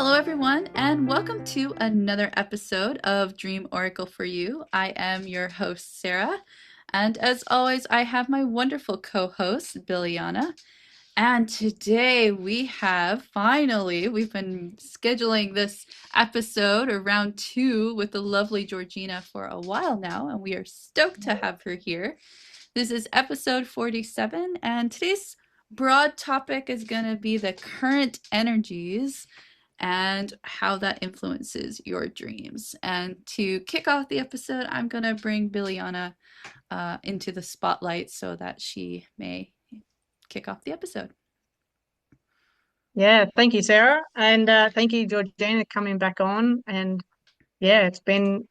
Hello, everyone, and welcome to another episode of Dream Oracle for You. I am your host, Sarah, and as always, I have my wonderful co-host, Biljana. And today we've been scheduling this episode or round two with the lovely Georgina for a while now, and we are stoked to have her here. This is episode 47, and today's broad topic is going to be the current energies and how that influences your dreams. And to kick off the episode, I'm going to bring Biljana into the spotlight so that she may kick off the episode. Yeah, thank you, Sarah. And thank you, Georgina, coming back on. And yeah, it's been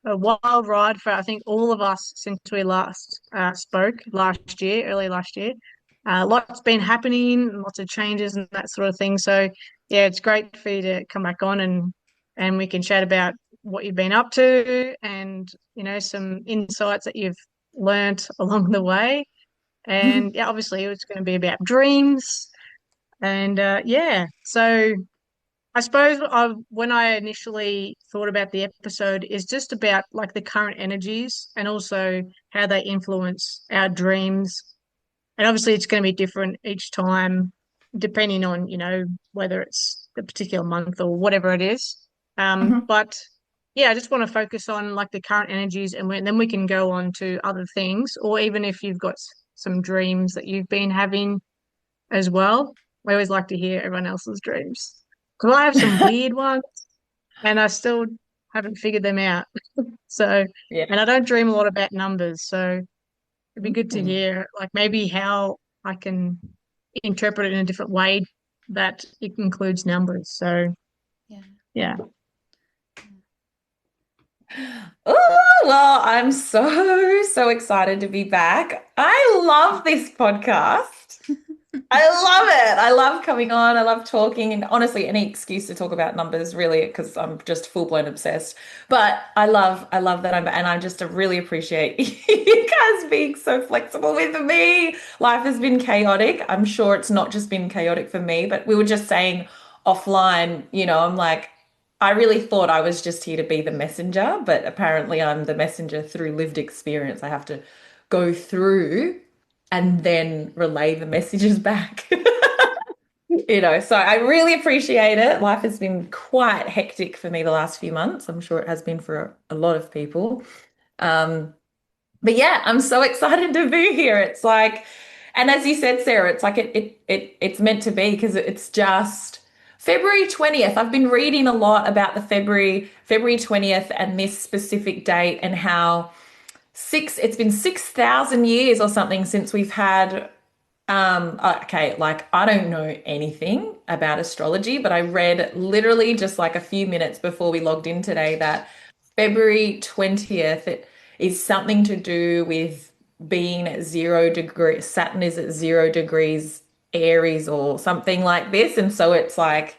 a wild ride for, I think, all of us since we last spoke last year, early last year. Lots been happening, lots of changes and that sort of thing. So yeah, it's great for you to come back on and we can chat about what you've been up to and, some insights that you've learnt along the way. And yeah, obviously it's going to be about dreams. And yeah, so I suppose when I initially thought about the episode is just about like the current energies and also how they influence our dreams. And obviously it's going to be different each time, depending on, whether it's the particular month or whatever it is. But yeah, I just want to focus on like the current energies and then we can go on to other things, or even if you've got some dreams that you've been having as well. I always like to hear everyone else's dreams because I have some weird ones and I still haven't figured them out. So, Yeah. and I don't dream a lot about numbers. So it'd be good to Mm. hear like maybe how I can interpret it in a different way that it includes numbers. So, Yeah. yeah. Oh, well, I'm so excited to be back. I love this podcast. I love it. I love coming on. I love talking, and honestly, any excuse to talk about numbers, really, because I'm just full-blown obsessed. But I love that and I just really appreciate you guys being so flexible with me. Life has been chaotic. I'm sure it's not just been chaotic for me, but we were just saying offline, I'm like, I really thought I was just here to be the messenger, but apparently I'm the messenger through lived experience. I have to go through and then relay the messages back. So I really appreciate it. Life has been quite hectic for me the last few months. I'm sure it has been for a lot of people. Um, but yeah, I'm so excited to be here. It's like, and as you said, Sarah, it's like it's meant to be because it's just February 20th. I've been reading a lot about the February 20th and this specific date and how it's been 6,000 years or something since we've had okay, like I don't know anything about astrology, but I read literally just like a few minutes before we logged in today that February 20th it is something to do with being at 0 degrees. Saturn is at 0 degrees Aries or something like this. And so it's like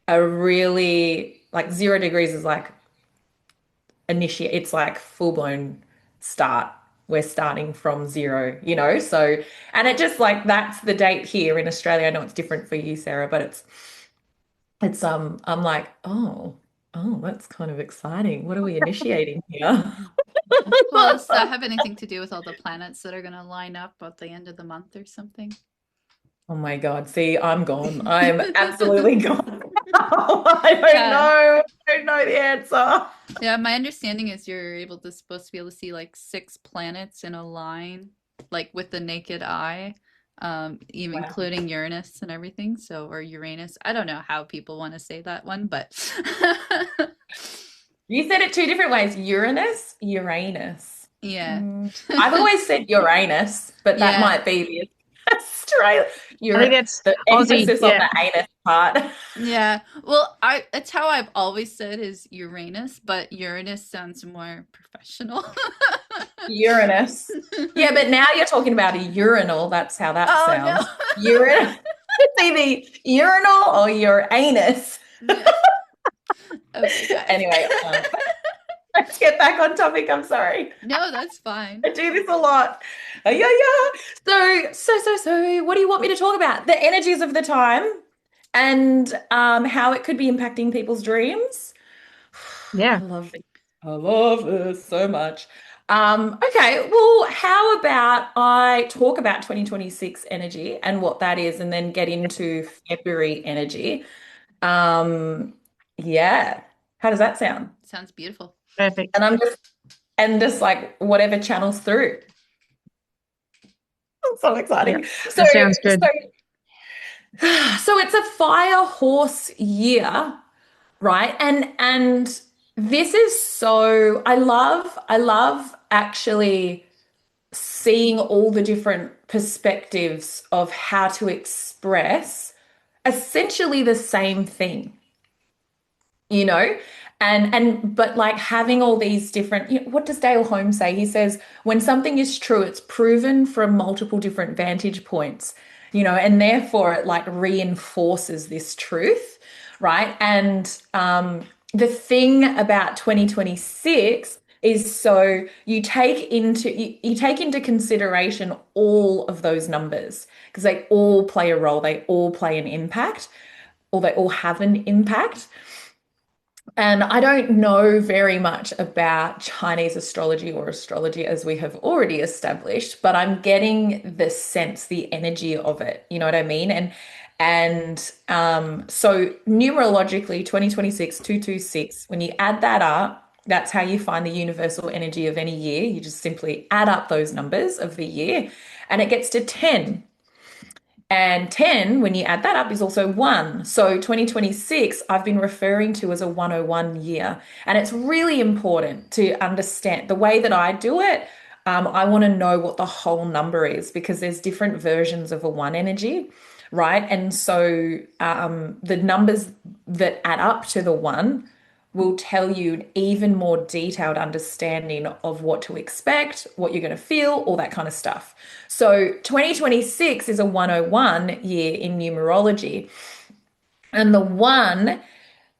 a really like 0 degrees is like it's like full blown start. We're starting from zero, So, and it just like that's the date here in Australia. I know it's different for you, Sarah, but I'm like, oh, that's kind of exciting. What are we initiating here? Well, does that have anything to do with all the planets that are going to line up at the end of the month or something? Oh my God. See, I'm gone. I'm absolutely gone. I don't Yeah. know. I don't know the answer. Yeah, my understanding is supposed to be able to see like six planets in a line, like with the naked eye, even Wow. including Uranus and everything. So, or Uranus. I don't know how people want to say that one, but You said it two different ways. Uranus. yeah. I've always said Uranus, but that Yeah. might be the Australia. I think You're that's the Aussie. emphasis on Yeah. the anus part. Yeah. Well, it's how I've always said is Uranus, but Uranus sounds more professional. Uranus. Yeah, but now you're talking about a urinal. That's how that Oh sounds. no. Urinal. It's either urinal or your anus. Yeah. Okay, guys. Anyway, let's get back on topic. I'm sorry. No, that's fine. I do this a lot. Yeah. So, what do you want me to talk about? The energies of the time. and how it could be impacting people's dreams. Yeah, I love it. I love this so much. Okay, well, how about I talk about 2026 energy and what that is, and then get into February energy. Um, yeah. How does that sound? Sounds beautiful. perfect. And just like whatever channels through. It's so Yeah, exciting. So, that sounds good. so, so it's a fire horse year, right? And this is so I love actually seeing all the different perspectives of how to express essentially the same thing, you know? And but like having all these different, what does Dale Holmes say? He says when something is true, it's proven from multiple different vantage points, and therefore it like reinforces this truth, right? And the thing about 2026 is so you take into consideration all of those numbers because they all play a role, they all play an impact, or they all have an impact. And I don't know very much about Chinese astrology or astrology as we have already established, but I'm getting the sense, the energy of it. You know what I mean? And so numerologically, 2026, 226, when you add that up, that's how you find the universal energy of any year. You just simply add up those numbers of the year and it gets to 10. And 10, when you add that up, is also 1. So 2026, I've been referring to as a 101 year. And it's really important to understand the way that I do it. I want to know what the whole number is because there's different versions of a 1 energy, right? And so the numbers that add up to the 1 will tell you an even more detailed understanding of what to expect, what you're going to feel, all that kind of stuff. So 2026 is a 101 year in numerology. And the 1,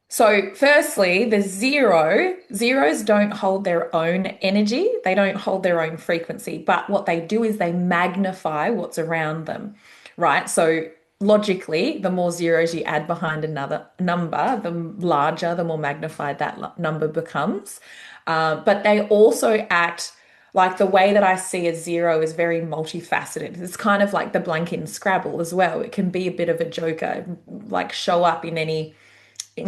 so firstly, the zeros don't hold their own energy, they don't hold their own frequency, but what they do is they magnify what's around them, right? So logically, the more zeros you add behind another number, the larger, the more magnified that number becomes. But they also act like the way that I see a zero is very multifaceted. It's kind of like the blank in Scrabble as well. It can be a bit of a joker, like show up in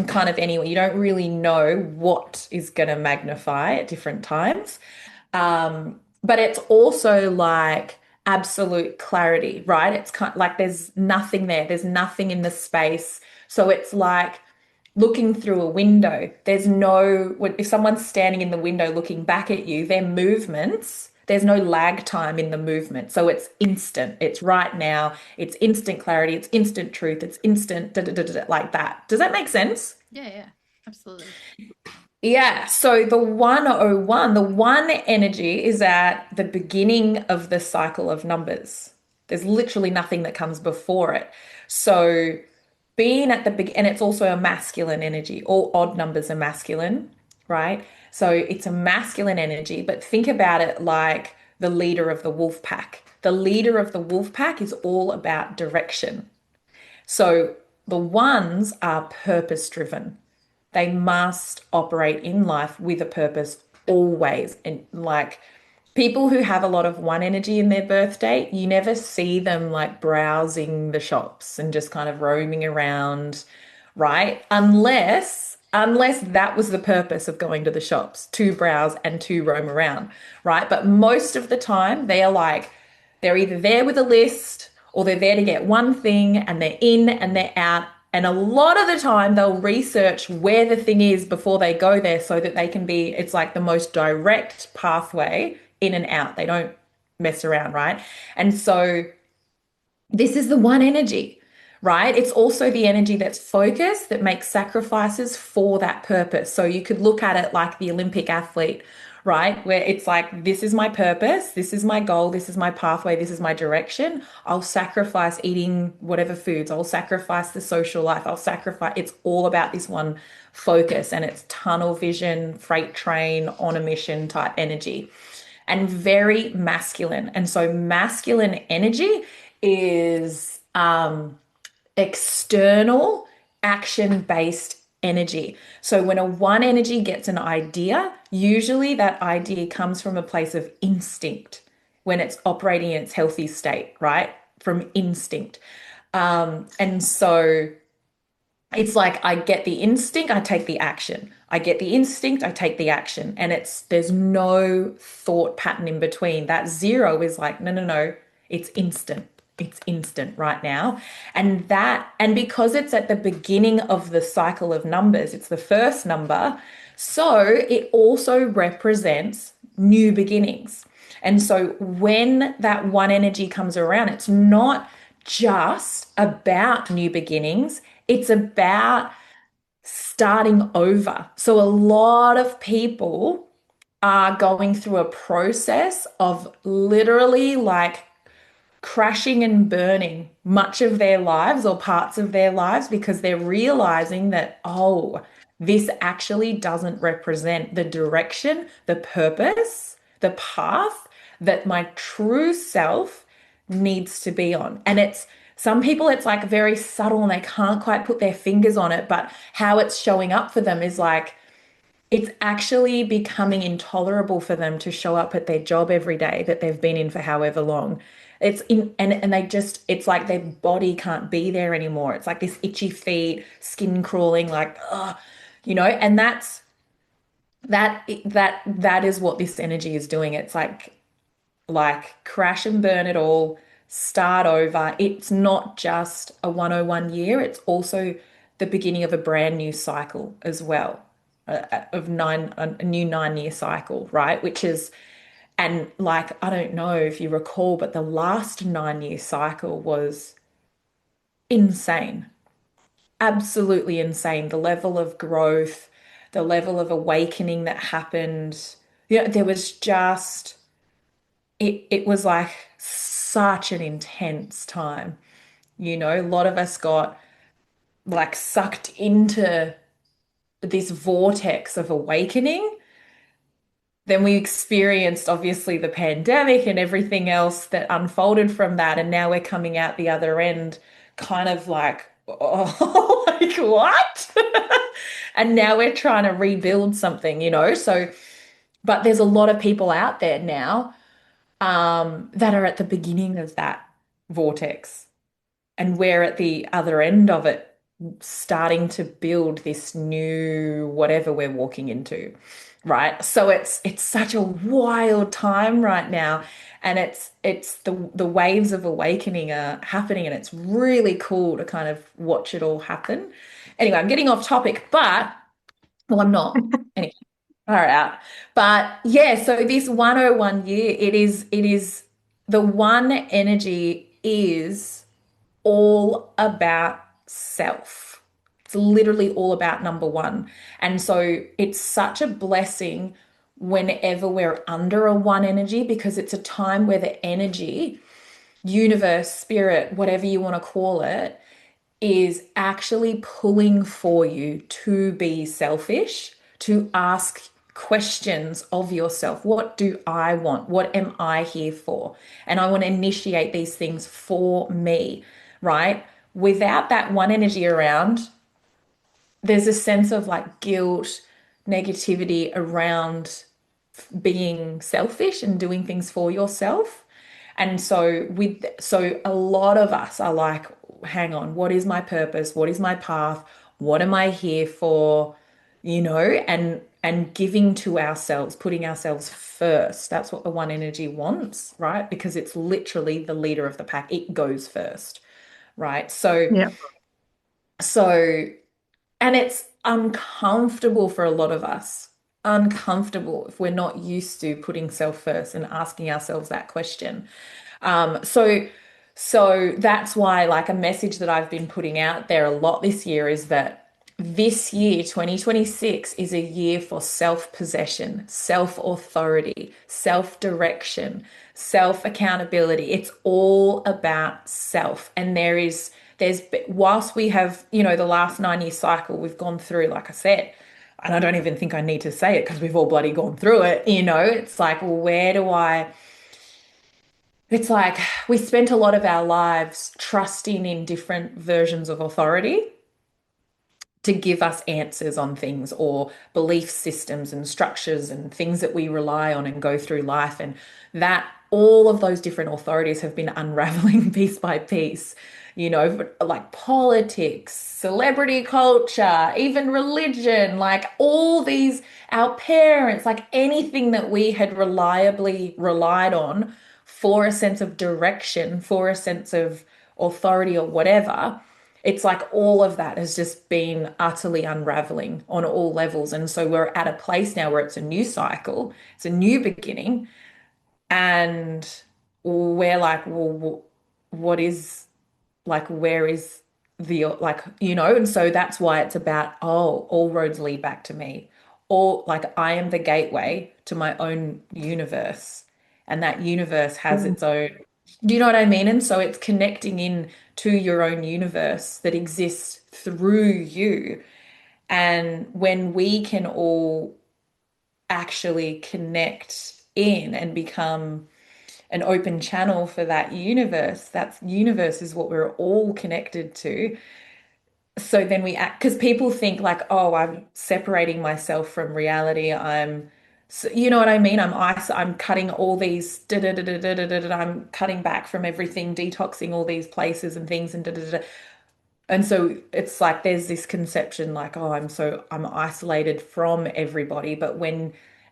kind of anywhere. You don't really know what is going to magnify at different times. But it's also like absolute clarity, right? It's kind of like there's nothing there, there's nothing in the space. So it's like looking through a window. There's no, if someone's standing in the window looking back at you, their movements, there's no lag time in the movement. So it's instant. It's right now. It's instant clarity. It's instant truth. It's instant da, da, da, da, like that. Does that make sense? Yeah, yeah, absolutely. Yeah, so the 101, the 1 energy is at the beginning of the cycle of numbers. There's literally nothing that comes before it. So being at the and it's also a masculine energy. All odd numbers are masculine, right? So it's a masculine energy, but think about it like the leader of the wolf pack. The leader of the wolf pack is all about direction. So the ones are purpose driven. They must operate in life with a purpose always. And like people who have a lot of 1 energy in their birthday, you never see them like browsing the shops and just kind of roaming around, right? Unless that was the purpose of going to the shops, to browse and to roam around, right? But most of the time they're either there with a list or they're there to get one thing and they're in and they're out. And a lot of the time they'll research where the thing is before they go there so that they can be, it's like the most direct pathway in and out. They don't mess around, right? And so this is the 1 energy, right? It's also the energy that's focused, that makes sacrifices for that purpose. So you could look at it like the Olympic athlete, right? Where it's like, this is my purpose, this is my goal, this is my pathway, this is my direction. I'll sacrifice eating whatever foods, I'll sacrifice the social life, I'll sacrifice, it's all about this one focus and it's tunnel vision, freight train, on a mission type energy and very masculine. And so masculine energy is external action-based energy. So when a one energy gets an idea, usually that idea comes from a place of instinct when it's operating in its healthy state, right? From instinct. And so it's like I get the instinct, I take the action. I get the instinct, I take the action. And there's no thought pattern in between. That zero is like, no, no, no, it's instant. It's instant right now. And because it's at the beginning of the cycle of numbers, it's the first number. So it also represents new beginnings. And so when that one energy comes around, it's not just about new beginnings, it's about starting over. So a lot of people are going through a process of literally like crashing and burning much of their lives or parts of their lives because they're realizing that, oh, this actually doesn't represent the direction, the purpose, the path that my true self needs to be on. And it's some people, it's like very subtle and they can't quite put their fingers on it, but how it's showing up for them is like, it's actually becoming intolerable for them to show up at their job every day that they've been in for however long. It's in and they just it's like their body can't be there anymore. It's like this itchy feet, skin crawling, like and that is what this energy is doing. It's like crash and burn it all, start over. It's not just a 101 year, it's also the beginning of a brand new cycle as well, a new 9 year cycle, right? Which is, and like, I don't know if you recall, but the last 9 year cycle was insane, absolutely insane. The level of growth, the level of awakening that happened, there was just, it was like such an intense time. A lot of us got like sucked into this vortex of awakening. Then we experienced obviously the pandemic and everything else that unfolded from that. And now we're coming out the other end kind of like, oh, like what? And now we're trying to rebuild something. So, but there's a lot of people out there now that are at the beginning of that vortex. And we're at the other end of it, starting to build this new whatever we're walking into, right? So it's such a wild time right now, and it's the waves of awakening are happening, and it's really cool to kind of watch it all happen. Anyway, I'm getting off topic, but well, I'm not. Anyway, all right. But yeah, so this 101 year, it is the one energy is all about self. It's literally all about number one. And so it's such a blessing whenever we're under a one energy because it's a time where the energy, universe, spirit, whatever you want to call it, is actually pulling for you to be selfish, to ask questions of yourself. What do I want? What am I here for? And I want to initiate these things for me, right? Without that one energy around, there's a sense of like guilt, negativity around being selfish and doing things for yourself. And so a lot of us are like, hang on, what is my purpose? What is my path? What am I here for? And giving to ourselves, putting ourselves first. That's what the one energy wants, right? Because it's literally the leader of the pack. It goes first, right? Yeah. So, and it's uncomfortable for a lot of us, uncomfortable if we're not used to putting self first and asking ourselves that question. Um, so, so that's why, like, a message that I've been putting out there a lot this year is that this year, 2026, is a year for self-possession, self-authority, self-direction, self-accountability. It's all about self. And whilst we have, the last 9 year cycle we've gone through, like I said, and I don't even think I need to say it because we've all bloody gone through it, it's like, well, where do I it's like we spent a lot of our lives trusting in different versions of authority to give us answers on things or belief systems and structures and things that we rely on and go through life. And that all of those different authorities have been unraveling piece by piece, like politics, celebrity culture, even religion, like all these, our parents, like anything that we had reliably relied on for a sense of direction, for a sense of authority or whatever. It's like all of that has just been utterly unraveling on all levels. And so we're at a place now where it's a new cycle, it's a new beginning. And we're like, well, what is like, where is and so that's why it's about, oh, all roads lead back to me. Or like, I am the gateway to my own universe. And that universe has Mm. its own, do you know what I mean? And so it's connecting in to your own universe that exists through you. And when we can all actually connect in and become an open channel for that universe, that universe is what we're all connected to. So then we act, because people think like, oh, I'm separating myself from reality. So, you know what I mean? I'm cutting all these, I'm cutting back from everything, detoxing all these places and things and da da da. And so it's like there's this conception like, oh, I'm isolated from everybody.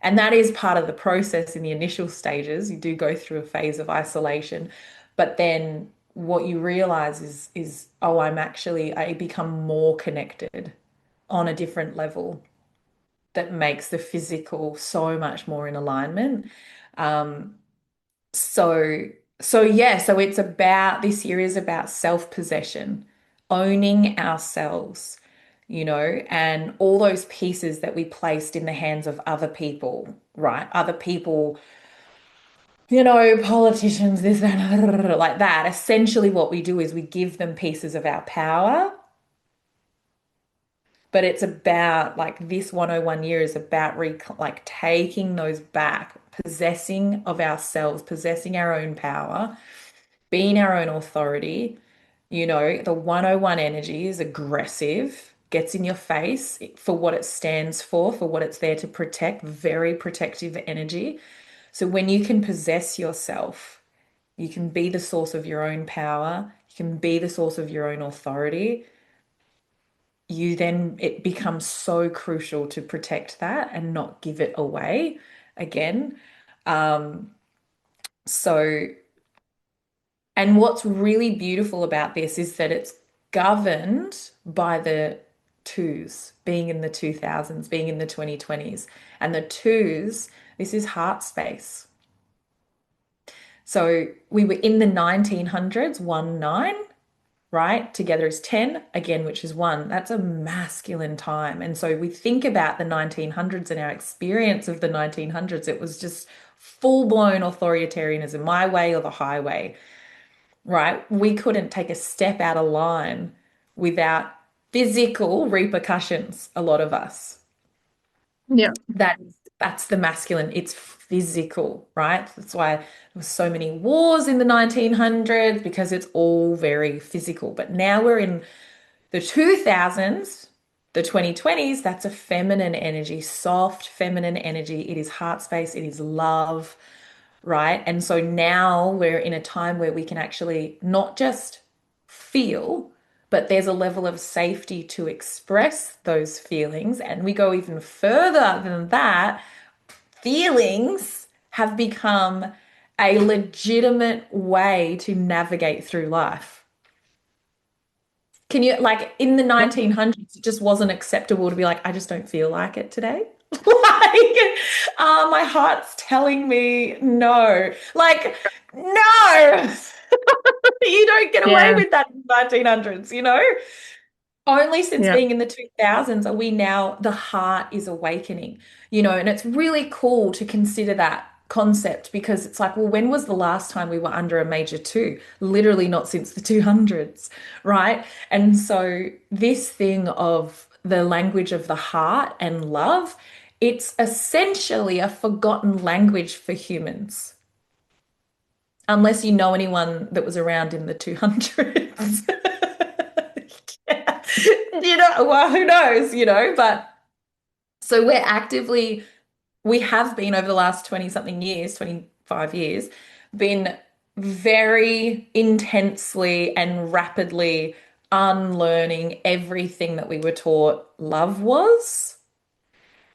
And that is part of the process in the initial stages. You do go through a phase of isolation, but then what you realize is, oh, I become more connected on a different level that makes the physical so much more in alignment. Um, so, so yeah, so it's about this year is about self-possession, owning ourselves, and all those pieces that we placed in the hands of other people, right? Other people, politicians, this, that, like that. Essentially, what we do is we give them pieces of our power, but it's about like this 101 year is about like taking those back, possessing of ourselves, possessing our own power, being our own authority. The 101 energy is aggressive, gets in your face for what it stands for what it's there to protect, very protective energy. So when you can possess yourself, you can be the source of your own power, you can be the source of your own authority. It becomes so crucial to protect that and not give it away again. Um, so And what's really beautiful about this is that it's governed by the twos, being in the 2000s, being in the 2020s. And the twos, this is heart space. So we were in the 1900s, 1-9, right? Together is 10, again, which is 1. That's a masculine time. And so we think about the 1900s and our experience of the 1900s, it was just full-blown authoritarianism, my way or the highway, right? We couldn't take a step out of line without physical repercussions, a lot of us. Yeah. That's the masculine. It's physical, right? That's why there were so many wars in the 1900s because it's all very physical. But now we're in the 2000s, the 2020s, that's a feminine energy, soft feminine energy. It is heart space, it is love, right? And so now we're in a time where we can actually not just feel, but there's a level of safety to express those feelings. And we go even further than that. Feelings have become a legitimate way to navigate through life. Can you, like, in the 1900s, it just wasn't acceptable to be like, I just don't feel like it today. Like, my heart's telling me no. Like, no, you don't get away Yeah. with that in the 1900s. Only since Yeah. being in the 2000s are we now, the heart is awakening, and it's really cool to consider that concept because it's like, well, when was the last time we were under a major two? Literally not since the 200s, right? And so this thing of the language of the heart and love, it's essentially a forgotten language for humans. unless you know anyone that was around in the 200s. Yeah. Well, who knows, but so we have been over the last 20 something years, 25 years, been very intensely and rapidly unlearning everything that we were taught love was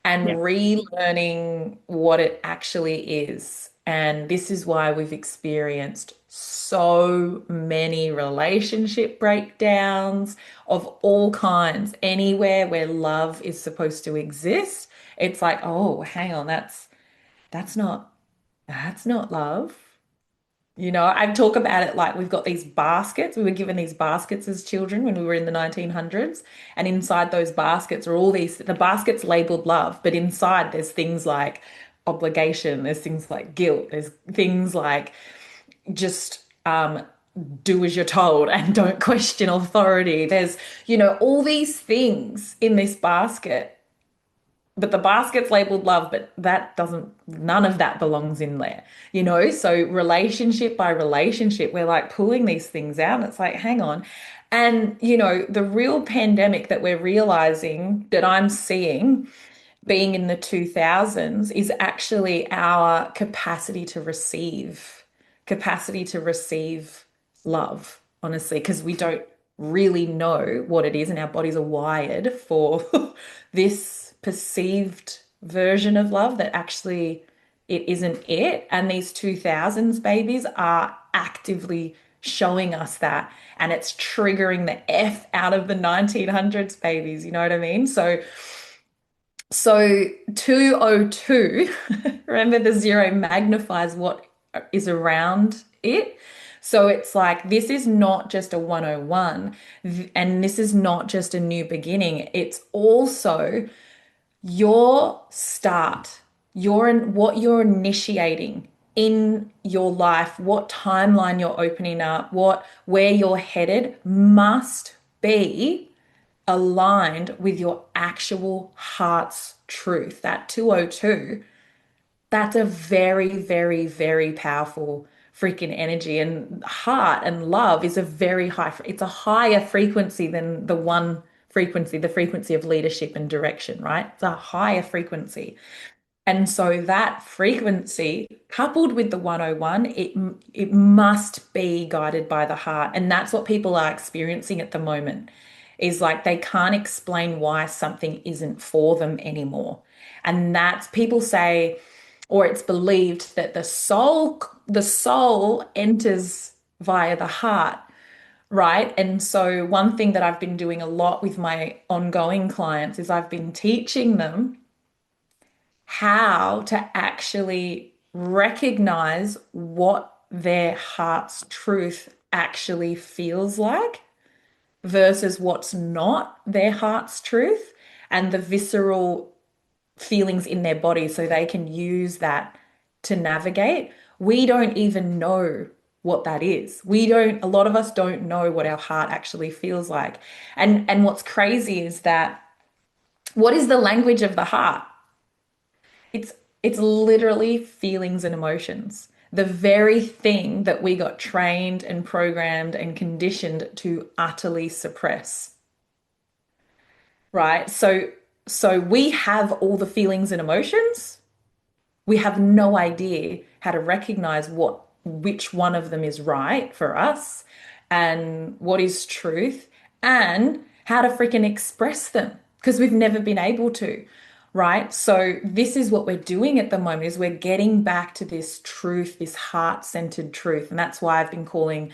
and Yeah. relearning what it actually is. And this is why we've experienced so many relationship breakdowns of all kinds. Anywhere where love is supposed to exist, it's like, oh, hang on, that's not that's not love. I talk about it like we've got these baskets. We were given these baskets as children when we were in the 1900s. And inside those baskets are the baskets labeled love, but inside there's things like obligation, there's things like guilt, there's things like just do as you're told and don't question authority. There's, all these things in this basket, but the basket's labeled love, but none of that belongs in there, So relationship by relationship, we're like pulling these things out, and it's like, hang on. And, the real pandemic that we're realizing that I'm seeing being in the 2000s is actually our capacity to receive love, honestly, because we don't really know what it is, and our bodies are wired for this perceived version of love that actually it isn't it. And these 2000s babies are actively showing us that, and it's triggering the F out of the 1900s babies, you know what I mean? So 202, remember the zero magnifies what is around it. So it's like this is not just a 101, and this is not just a new beginning. It's also your start, what you're initiating in your life, what timeline you're opening up, where you're headed must be aligned with your actual heart's truth. That 202, that's a very, very, very powerful freaking energy. And heart and love is it's a higher frequency than the frequency of leadership and direction, right? It's a higher frequency. And so that frequency, coupled with the 101, it must be guided by the heart. And that's what people are experiencing at the moment, is like they can't explain why something isn't for them anymore. And that's people say, or it's believed that the soul enters via the heart, right? And so one thing that I've been doing a lot with my ongoing clients is I've been teaching them how to actually recognize what their heart's truth actually feels like versus what's not their heart's truth, and the visceral feelings in their body so they can use that to navigate. We don't even know what that is. A lot of us don't know what our heart actually feels like. And what's crazy is that what is the language of the heart? It's literally feelings and emotions. The very thing that we got trained and programmed and conditioned to utterly suppress. Right? So we have all the feelings and emotions. We have no idea how to recognize which one of them is right for us and what is truth and how to freaking express them because we've never been able to, right? So this is what we're doing at the moment is we're getting back to this truth, this heart-centered truth. And that's why I've been calling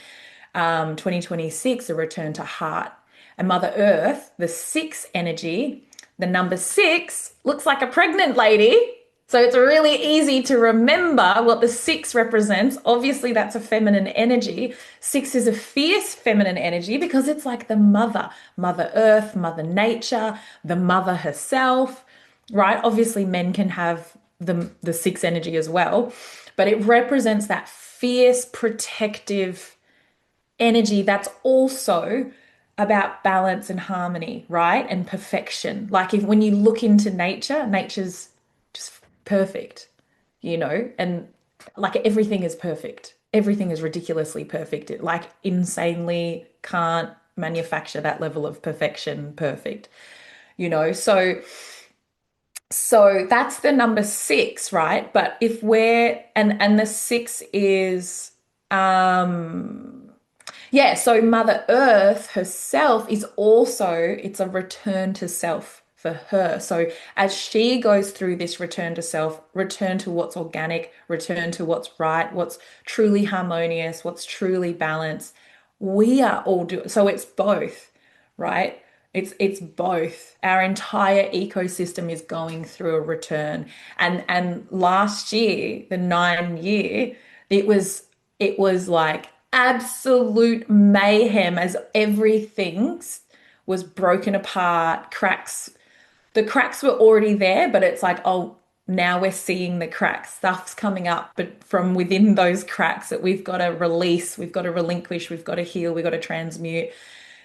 2026 a return to heart. And Mother Earth, the six energy, the number six looks like a pregnant lady. So it's really easy to remember what the six represents. Obviously, that's a feminine energy. Six is a fierce feminine energy because it's like the mother, Mother Earth, Mother Nature, the mother herself, right? Obviously, men can have the six energy as well, but it represents that fierce, protective energy that's also about balance and harmony, right? And perfection. Like when you look into nature, nature's just perfect, and like everything is perfect. everything is ridiculously perfect. It like insanely can't manufacture that level of perfection perfect, you know? So that's the number six, right? But if we're and the six is um yeah, so Mother Earth herself is also, it's a return to self for her. So as she goes through this return to self, return to what's organic, return to what's right, what's truly harmonious, what's truly balanced, we are all doing, so it's both, right? It's both. Our entire ecosystem is going through a return. And last year, the 9 year, it was it was like absolute mayhem as everything was broken apart, cracks. The cracks were already there, but it's like, oh, now we're seeing the cracks. Stuff's coming up, but from within those cracks that we've got to release, we've got to relinquish, we've got to heal, we've got to transmute.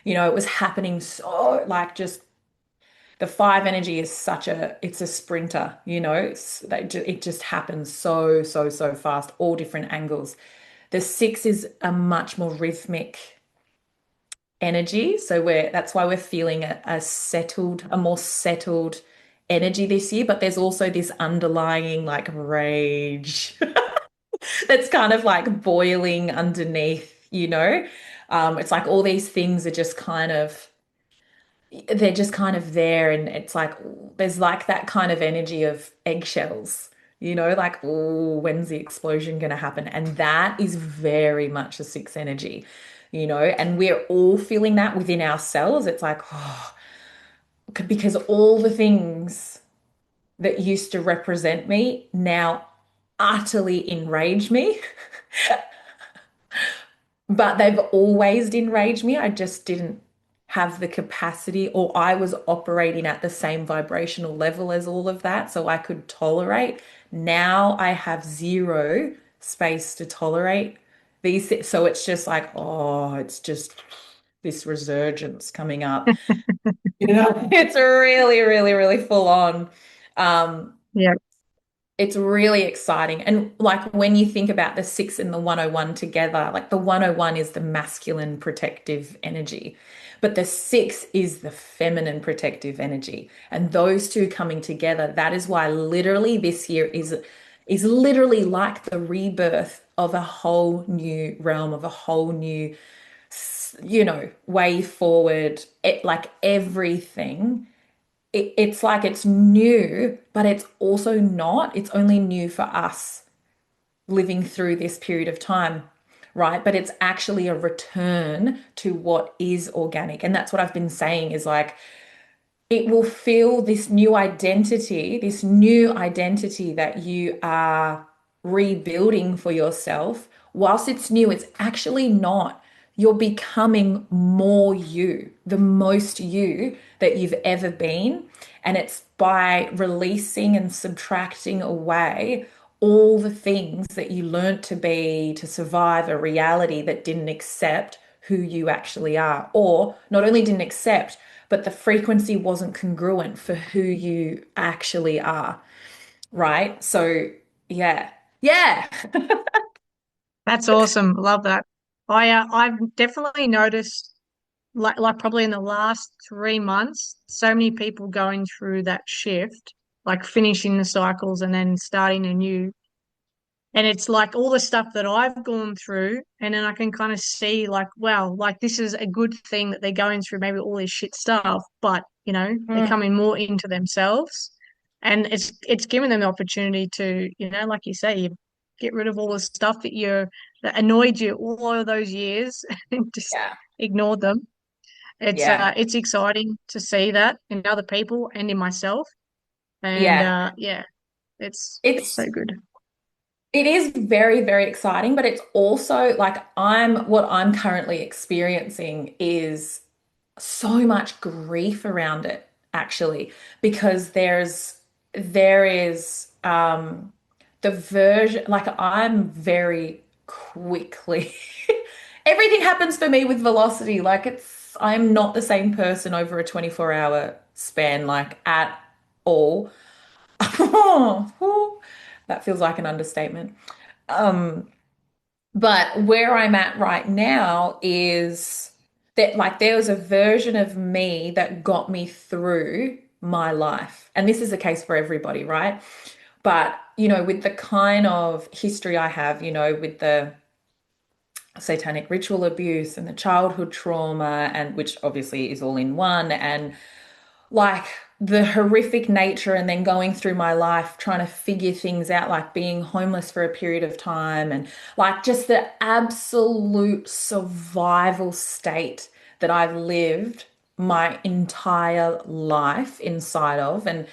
You know, it was happening so like just the five energy is such a it's a sprinter, you know, it just happens so fast, all different angles. The six is a much more rhythmic energy. So that's why we're feeling a more settled energy this year. But there's also this underlying like rage that's kind of like boiling underneath, you know. It's like all these things are just kind of they're just kind of there, and it's like there's like that kind of energy of eggshells, you know, like, oh, when's the explosion going to happen? And that is very much a six energy, you know, and we're all feeling that within ourselves. It's like, oh, because all the things that used to represent me now utterly enrage me. But they've always enraged me. I just didn't have the capacity, or I was operating at the same vibrational level as all of that, so I could tolerate. Now I have zero space to tolerate these. So it's just like, oh, it's just this resurgence coming up. You know, it's really full on. Um, Yeah. it's really exciting. And like when you think about the six and the 101 together, like the 101 is the masculine protective energy, but the six is the feminine protective energy. And those two coming together, that is why literally this year is literally like the rebirth of a whole new realm, of a whole new, you know, way forward. Like everything it's like it's new, but it's also not. It's only new for us living through this period of time, right? But it's actually a return to what is organic. And that's what I've been saying is like, it will feel this new identity that you are rebuilding for yourself. Whilst it's new, it's actually not. You're becoming more you, the most you that you've ever been. And it's by releasing and subtracting away all the things that you learnt to be to survive a reality that didn't accept who you actually are, or not only didn't accept, but the frequency wasn't congruent for who you actually are, right? So, yeah, yeah, That's awesome. Love that. I've definitely noticed like probably in the last 3 months, so many people going through that shift, like finishing the cycles and then starting a new. And it's like all the stuff that I've gone through, and then I can kind of see like, wow, like this is a good thing that they're going through maybe all this shit stuff, but they're Mm, coming more into themselves. And it's giving them the opportunity to, like you say, you get rid of all the stuff that annoyed you all of those years and just yeah, ignored them. yeah, It's exciting to see that in other people and in myself. And yeah. yeah, it's so It's good. it is very exciting, but it's also like what I'm currently experiencing is so much grief around it, actually, because there is the version like I'm very quickly everything happens for me with velocity. Like I'm not the same person over a 24-hour span, like at all. That feels like an understatement. Um, But where I'm at right now is that like there was a version of me that got me through my life. And this is the case for everybody, right? But, with the kind of history I have, with the satanic ritual abuse and the childhood trauma, and which obviously is all in one, and like the horrific nature, and then going through my life trying to figure things out, like being homeless for a period of time, and like just the absolute survival state that I've lived my entire life inside of. And,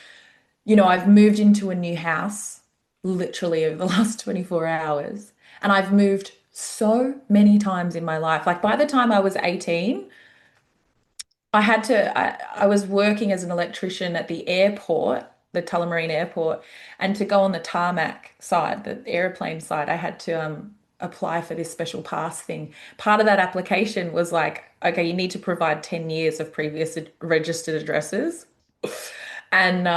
I've moved into a new house literally over the last 24 hours, and I've moved so many times in my life. Like by the time I was 18, I was working as an electrician at the airport, the Tullamarine airport, and to go on the tarmac side, the airplane side, I had to apply for this special pass thing. Part of that application was like, okay, you need to provide 10 years of previous registered addresses. And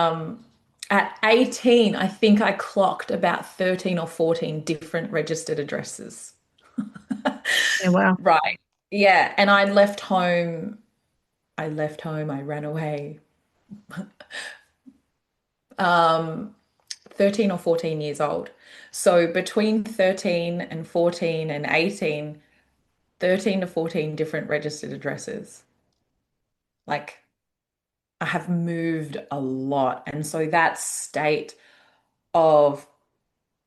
at 18, I think I clocked about 13 or 14 different registered addresses. Yeah, wow. Right. Yeah. And I left home, I ran away. Um, 13 or 14 years old. So between 13 and 14 and 18, 13 to 14 different registered addresses. Like I have moved a lot. And so that state of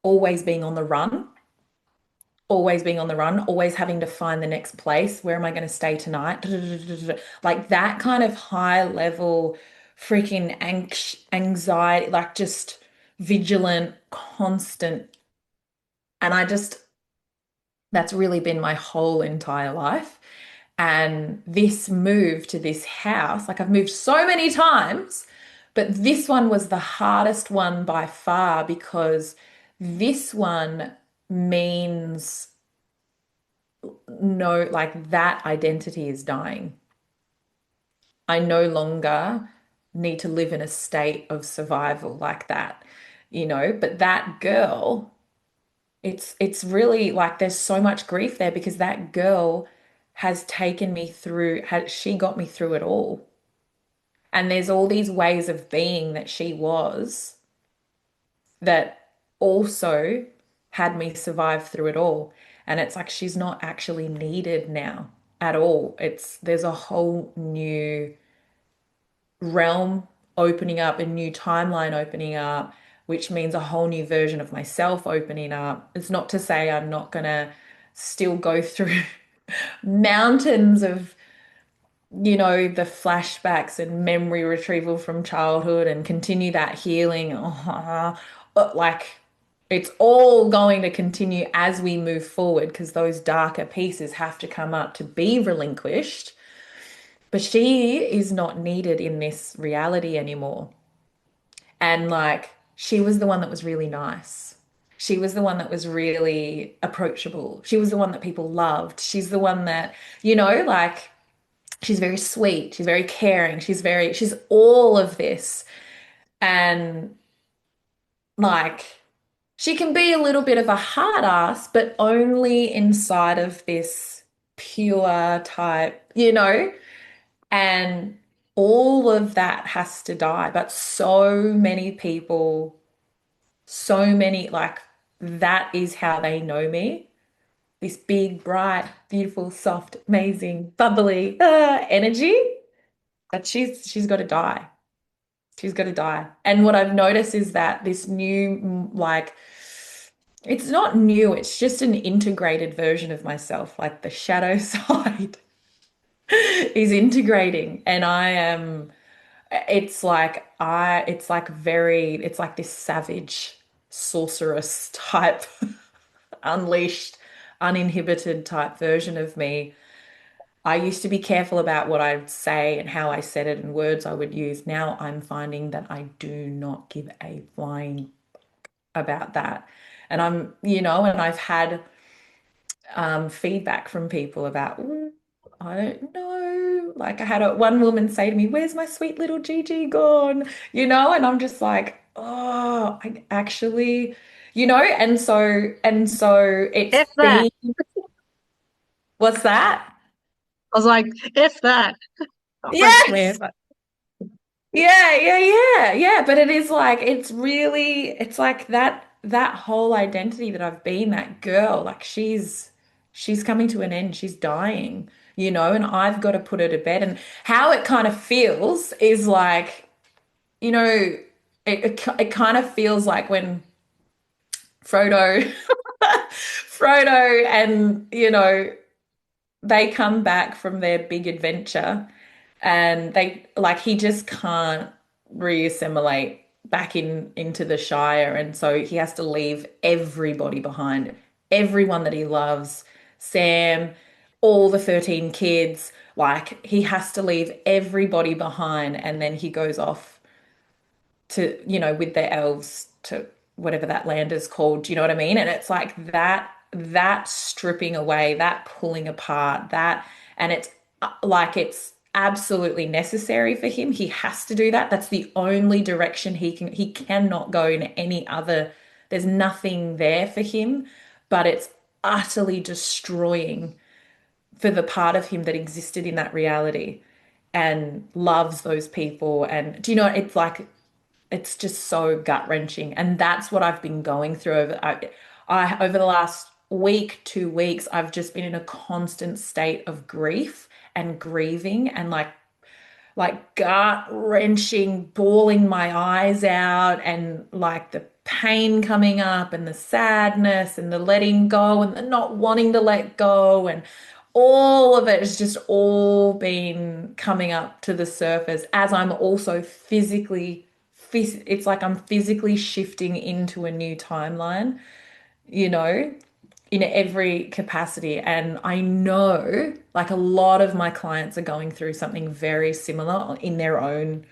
always being on the run, always being on the run, always having to find the next place. Where am I going to stay tonight? Like that kind of high level freaking anxiety, like just vigilant, constant. And that's really been my whole entire life. And this move to this house, like I've moved so many times, but this one was the hardest one by far because this one means no, like that identity is dying. I no longer need to live in a state of survival like that, but that girl, it's really like there's so much grief there because that girl has taken me through, she got me through it all. And there's all these ways of being that she was that also had me survive through it all. And it's like she's not actually needed now at all. There's a whole new realm opening up, a new timeline opening up, which means a whole new version of myself opening up. It's not to say I'm not gonna still go through mountains of, the flashbacks and memory retrieval from childhood and continue that healing. But like it's all going to continue as we move forward because those darker pieces have to come up to be relinquished. But she is not needed in this reality anymore. And like, she was the one that was really nice. She was the one that was really approachable. She was the one that people loved. She's the one that, like, she's very sweet. She's very caring. She's all of this. And like, she can be a little bit of a hard ass, but only inside of this pure type, and all of that has to die. But so many people, so many, like, that is how they know me. This big, bright, beautiful, soft, amazing, bubbly energy. But she's got to die. She's got to die. And what I've noticed is that this new, like, it's not new, it's just an integrated version of myself, like the shadow side is integrating. And I am, it's like this savage sorceress type, unleashed, uninhibited type version of me. I used to be careful about what I'd say and how I said it and words I would use. Now I'm finding that I do not give a flying about that. And and I've had feedback from people about, "Ooh, I don't know." Like I had one woman say to me, "Where's my sweet little Gigi gone?" And I'm just like, oh, I actually, and so it's F that. been, what's that? I was like, F that. I won't swear, Yes. but Yeah. But it is like it's like that whole identity that I've been, that girl, like she's coming to an end, she's dying, and I've got to put her to bed. And how it kind of feels is like, it kind of feels like when Frodo Frodo and they come back from their big adventure, and they like he just can't reassimilate back into the Shire, and so he has to leave everybody behind, everyone that he loves, Sam, all the 13 kids, like he has to leave everybody behind, and then he goes off to, with their elves to whatever that land is called. Do you know what I mean? And it's like that stripping away, that pulling apart, and it's like it's absolutely necessary for him. He has to do that. That's the only direction he cannot go in any other. There's nothing there for him, but it's utterly destroying for the part of him that existed in that reality and loves those people. And do you know, it's like it's just so gut-wrenching. And that's what I've been going through over the last week, 2 weeks. I've just been in a constant state of grief and grieving, and like gut-wrenching, bawling my eyes out, and like the pain coming up and the sadness and the letting go and the not wanting to let go, and all of it has just all been coming up to the surface as I'm also it's like I'm physically shifting into a new timeline, you know, in every capacity. And I know like a lot of my clients are going through something very similar in their own,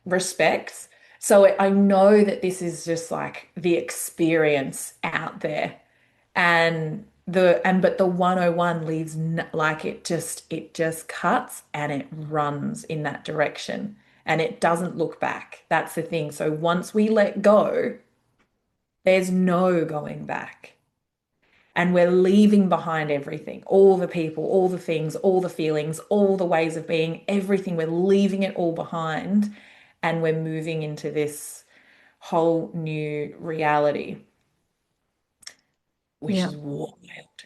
respects. So I know that this is just like the experience out there. And but the 101 leaves like it just cuts and it runs in that direction, and it doesn't look back. That's the thing. So once we let go, there's no going back. And we're leaving behind everything, all the people, all the things, all the feelings, all the ways of being, everything. We're leaving it all behind, and we're moving into this whole new reality, which yeah. is wild.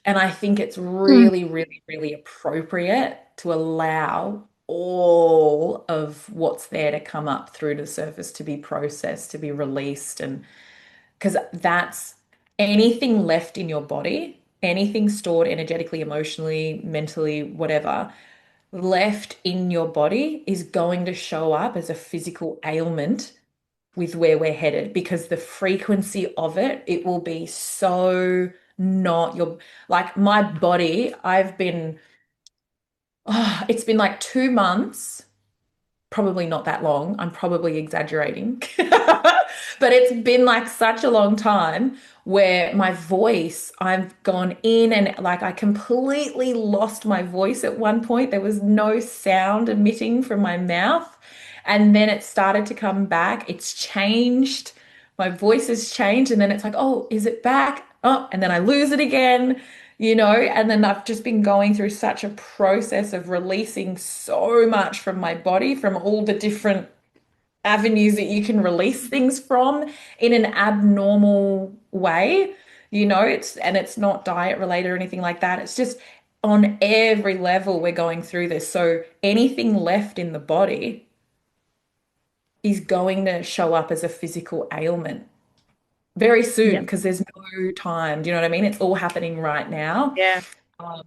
And I think it's Mm. really, really, really appropriate to allow all of what's there to come up through to the surface, to be processed, to be released. And because that's anything left in your body, anything stored energetically, emotionally, mentally, whatever, left in your body is going to show up as a physical ailment with where we're headed, because the frequency of it will be so not your, like my body, it's been like 2 months, probably not that long. I'm probably exaggerating. But it's been like such a long time where my voice, I've gone in and like I completely lost my voice at one point. There was no sound emitting from my mouth. And then it started to come back. It's changed. My voice has changed. And then it's like, oh, is it back? Oh, and then I lose it again, and then I've just been going through such a process of releasing so much from my body, from all the different avenues that you can release things from in an abnormal way. It's not diet related or anything like that. It's just on every level we're going through this. So anything left in the body is going to show up as a physical ailment very soon, Yeah. because there's no time. Do you know what I mean? It's all happening right now. Yeah. Um,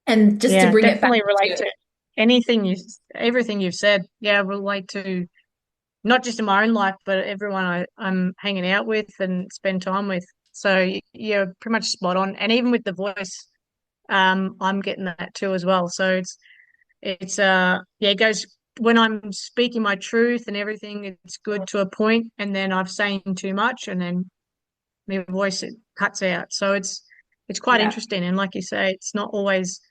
and just to Yeah. bring it back Definitely relate to, to everything you've said. Yeah, relate to not just in my own life, but everyone I'm hanging out with and spend time with. So you're pretty much spot on. And even with the voice, I'm getting that too as well. So it goes when I'm speaking my truth and everything, it's good to a point, and then I'm saying too much, and then my voice it cuts out. So it's quite yeah. interesting. And like you say, it's not always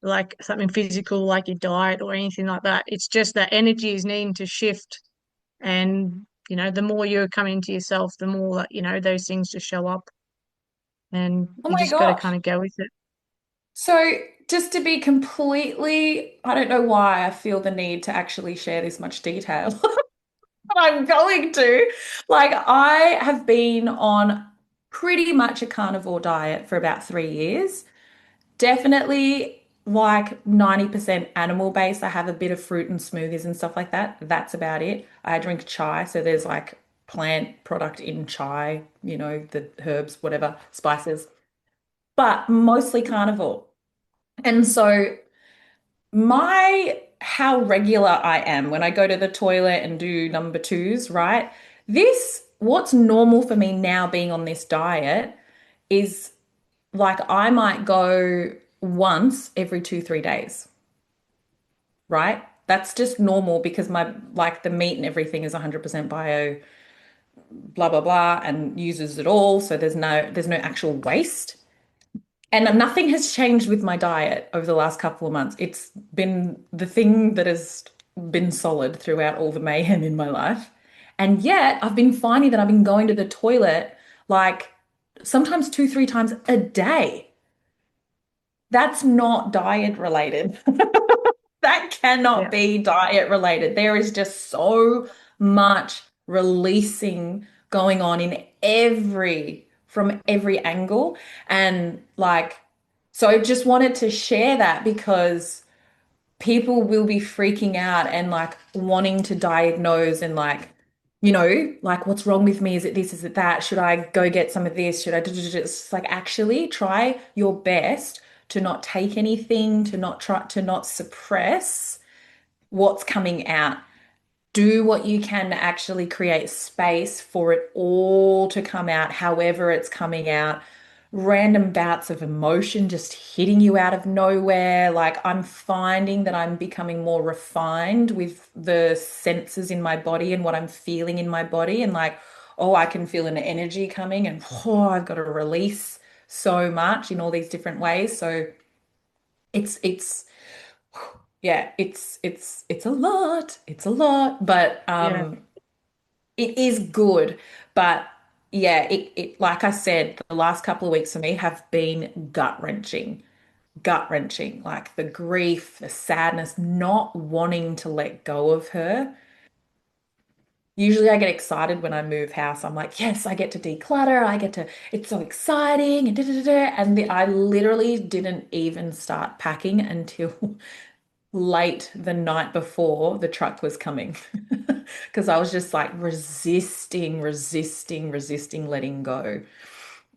like something physical like your diet or anything like that. It's just that energy is needing to shift and the more you're coming into yourself, the more that, those things just show up, and Oh you my just got to gosh. kind of go with it. So, just to be completely, I don't know why I feel the need to actually share this much detail, but I'm going to. Like, I have been on pretty much a carnivore diet for about 3 years. Definitely like 90% animal based. I have a bit of fruit and smoothies and stuff like that. That's about it. I drink chai, so there's like plant product in chai, the herbs, whatever, spices, but mostly carnivore. And so my how regular I am when I go to the toilet and do number twos, right? What's normal for me now being on this diet is like I might go once every 2, 3 days, right? That's just normal because my like the meat and everything is 100% bio, blah blah blah, and uses it all. So there's no actual waste. And nothing has changed with my diet over the last couple of months. It's been the thing that has been solid throughout all the mayhem in my life. And yet I've been finding that I've been going to the toilet like sometimes 2, 3 times a day. That's not diet related. That cannot Yeah, be diet related. There is just so much releasing going on from every angle. And like, so I just wanted to share that because people will be freaking out and like wanting to diagnose and like, like what's wrong with me? Is it this? Is it that? Should I go get some of this? Should I It's like actually try your best to not take anything, to not suppress what's coming out. Do what you can to actually create space for it all to come out, however it's coming out. Random bouts of emotion just hitting you out of nowhere. Like I'm finding that I'm becoming more refined with the senses in my body and what I'm feeling in my body. And like, oh, I can feel an energy coming and oh, I've got to release so much in all these different ways. So it's yeah, it's a lot. It's a lot, but yeah, it is good. But yeah, it like I said, the last couple of weeks for me have been gut-wrenching. Gut-wrenching. Like the grief, the sadness, not wanting to let go of her. Usually I get excited when I move house. I'm like, yes, I get to declutter. It's so exciting and da, da, da, da. I literally didn't even start packing until late the night before the truck was coming because I was just like resisting letting go,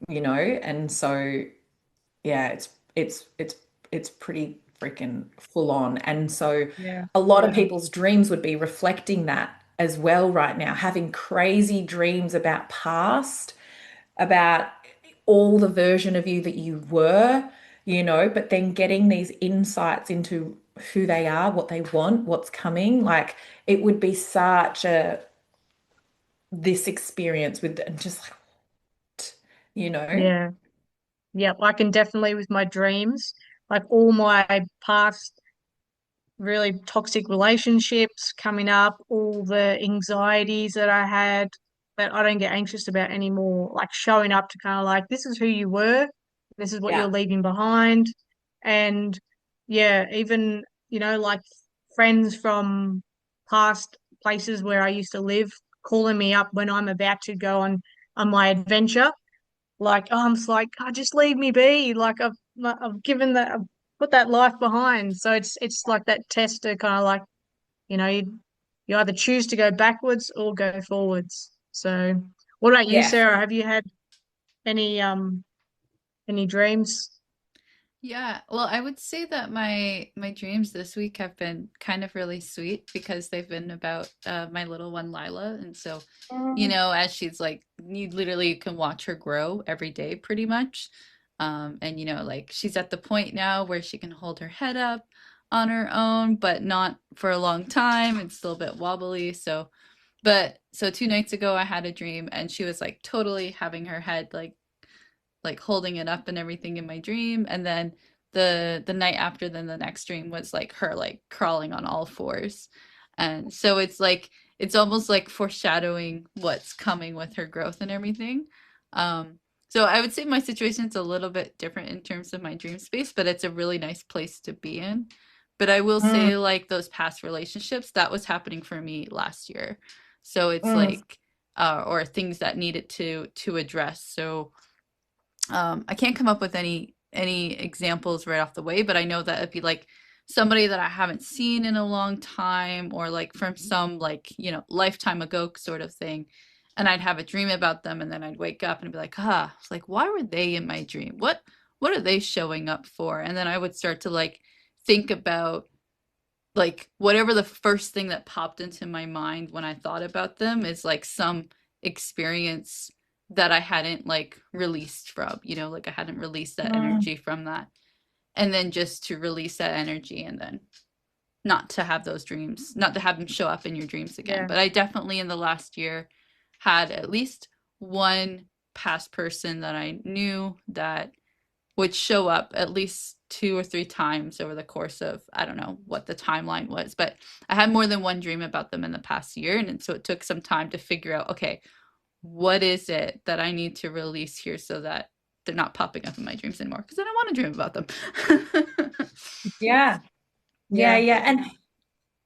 and so yeah, it's pretty freaking full on. And so yeah, a lot of people's dreams would be reflecting that as well right now, having crazy dreams about all the version of you that you were, but then getting these insights into who they are, what they want, what's coming. Like it would be such a this experience with just like, you know? yeah, yeah. I can definitely with my dreams, like all my past really toxic relationships coming up, all the anxieties that I had that I don't get anxious about anymore, like showing up to kind of like, this is who you were, this is what you're Yeah. leaving behind. And yeah, even, like friends from past places where I used to live calling me up when I'm about to go on my adventure. Like, I'm just like, oh, just leave me be. Like I've given that, I've put that life behind. So it's like that test to kind of like, you either choose to go backwards or go forwards. So, what about you, Yeah. Sarah? Have you had any any dreams? Yeah, well, I would say that my dreams this week have been kind of really sweet because they've been about my little one Lila, and so as she's like, you literally can watch her grow every day pretty much, and like she's at the point now where she can hold her head up on her own, but not for a long time. It's still a bit wobbly, so 2 nights ago I had a dream, and she was like totally having her head like holding it up and everything in my dream, and then the night after, then the next dream was like her like crawling on all fours. And so it's like it's almost like foreshadowing what's coming with her growth and everything. Um, so I would say my situation's a little bit different in terms of my dream space, but it's a really nice place to be in. But I will Mm, say, like those past relationships, that was happening for me last year. So it's mm, like, or things that needed to address. So I can't come up with any examples right off the way, but I know that it'd be like somebody that I haven't seen in a long time, or like from some like, you know, lifetime ago sort of thing. And I'd have a dream about them, and then I'd wake up and be like, ah, it's like, why were they in my dream? What are they showing up for? And then I would start to like think about like whatever the first thing that popped into my mind when I thought about them is like some experience that I hadn't like released from, you know, like I hadn't released that mm, energy from that. And then just to release that energy and then not to have those dreams, not to have them show up in your dreams again. yeah. But I definitely in the last year had at least one past person that I knew that would show up at least 2 or 3 times over the course of, I don't know what the timeline was, but I had more than one dream about them in the past year. And so it took some time to figure out, okay, what is it that I need to release here so that they're not popping up in my dreams anymore? Because I don't want to dream about them. Yeah. Yeah, Yeah. yeah.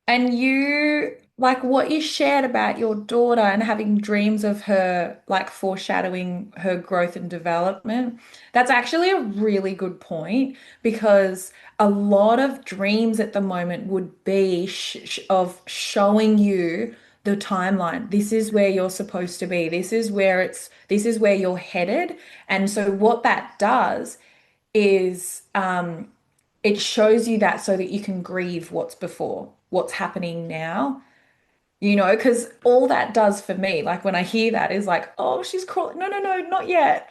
And you, like what you shared about your daughter and having dreams of her, like foreshadowing her growth and development, that's actually a really good point because a lot of dreams at the moment would be of showing you the timeline. This is where you're supposed to be. This is where you're headed. And so what that does is it shows you that so that you can grieve what's before, what's happening now, you know, because all that does for me, like when I hear that, is like, oh, she's crawling. No, no, no, not yet.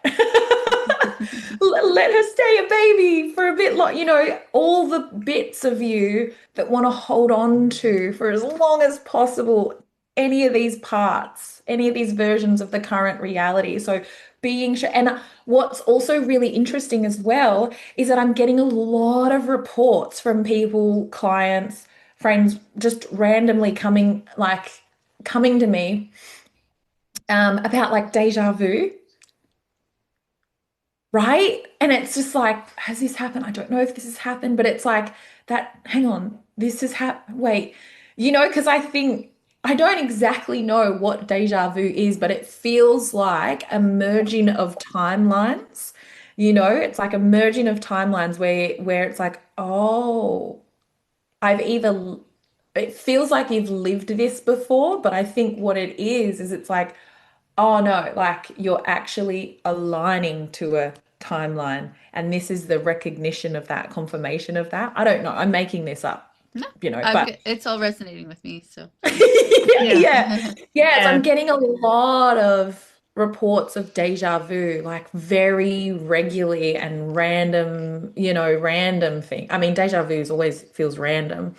Let her stay a baby for a bit long, you know, all the bits of you that want to hold on to for as long as possible, any of these parts, any of these versions of the current reality. So being sure, and what's also really interesting as well is that I'm getting a lot of reports from people, clients, friends, just randomly coming to me about like deja vu, right? And it's just like, has this happened? I don't know if this has happened, but it's like that, hang on, this has happened. Wait, you know, because I think I don't exactly know what deja vu is, but it feels like a merging of timelines. You know, it's like a merging of timelines where it's like, oh, I've either it feels like you've lived this before, but I think what it is it's like, oh no, like you're actually aligning to a timeline. And this is the recognition of that, confirmation of that. I don't know. I'm making this up, No, you know, but it's all resonating with me. So thanks. yeah, Yeah. yeah. Yes, Yeah. I'm getting a lot of reports of deja vu, like very regularly and random, you know, random thing. I mean, deja vu is always feels random.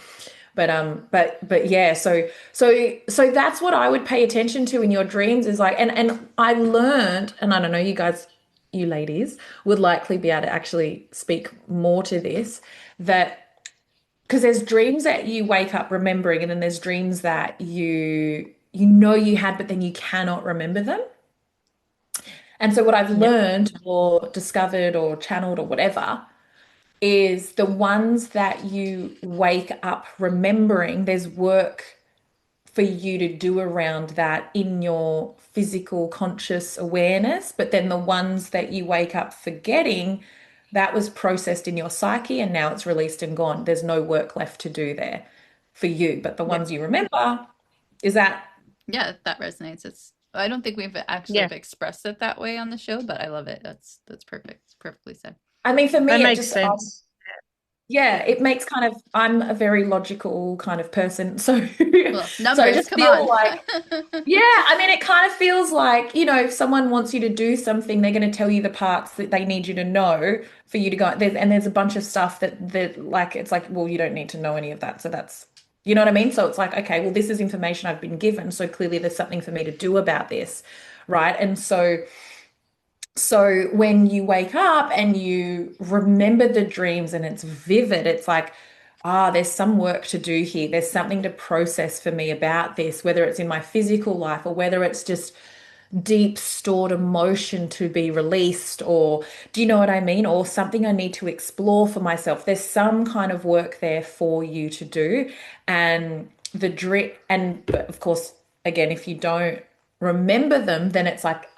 But yeah, so that's what I would pay attention to in your dreams is like and I learned, and I don't know, you guys, you ladies would likely be able to actually speak more to this, that because there's dreams that you wake up remembering, and then there's dreams that you know you had, but then you cannot remember them. And so what I've Yep. learned or discovered or channeled or whatever is the ones that you wake up remembering, there's work for you to do around that in your physical conscious awareness. But then the ones that you wake up forgetting, that was processed in your psyche and now it's released and gone. There's no work left to do there for you. But the Yep. ones you remember, is that, Yeah, that resonates. It's I don't think we've actually Yeah. expressed it that way on the show, but I love it. That's perfect. It's perfectly said. I mean, for That me, it makes just, sense. yeah, it makes kind of, I'm a very logical kind of person. So, Well, so I numbers, just come feel on. like, yeah, I mean, it kind of feels like, you know, if someone wants you to do something, they're going to tell you the parts that they need you to know for you to go. And there's a bunch of stuff that like, it's like, well, you don't need to know any of that. So that's, you know what I mean? So it's like, okay, well, this is information I've been given. So clearly there's something for me to do about this. Right. And so when you wake up and you remember the dreams and it's vivid, it's like, there's some work to do here. There's something to process for me about this, whether it's in my physical life or whether it's just deep stored emotion to be released, or do you know what I mean? Or something I need to explore for myself. There's some kind of work there for you to do. And but of course, again, if you don't remember them, then it's like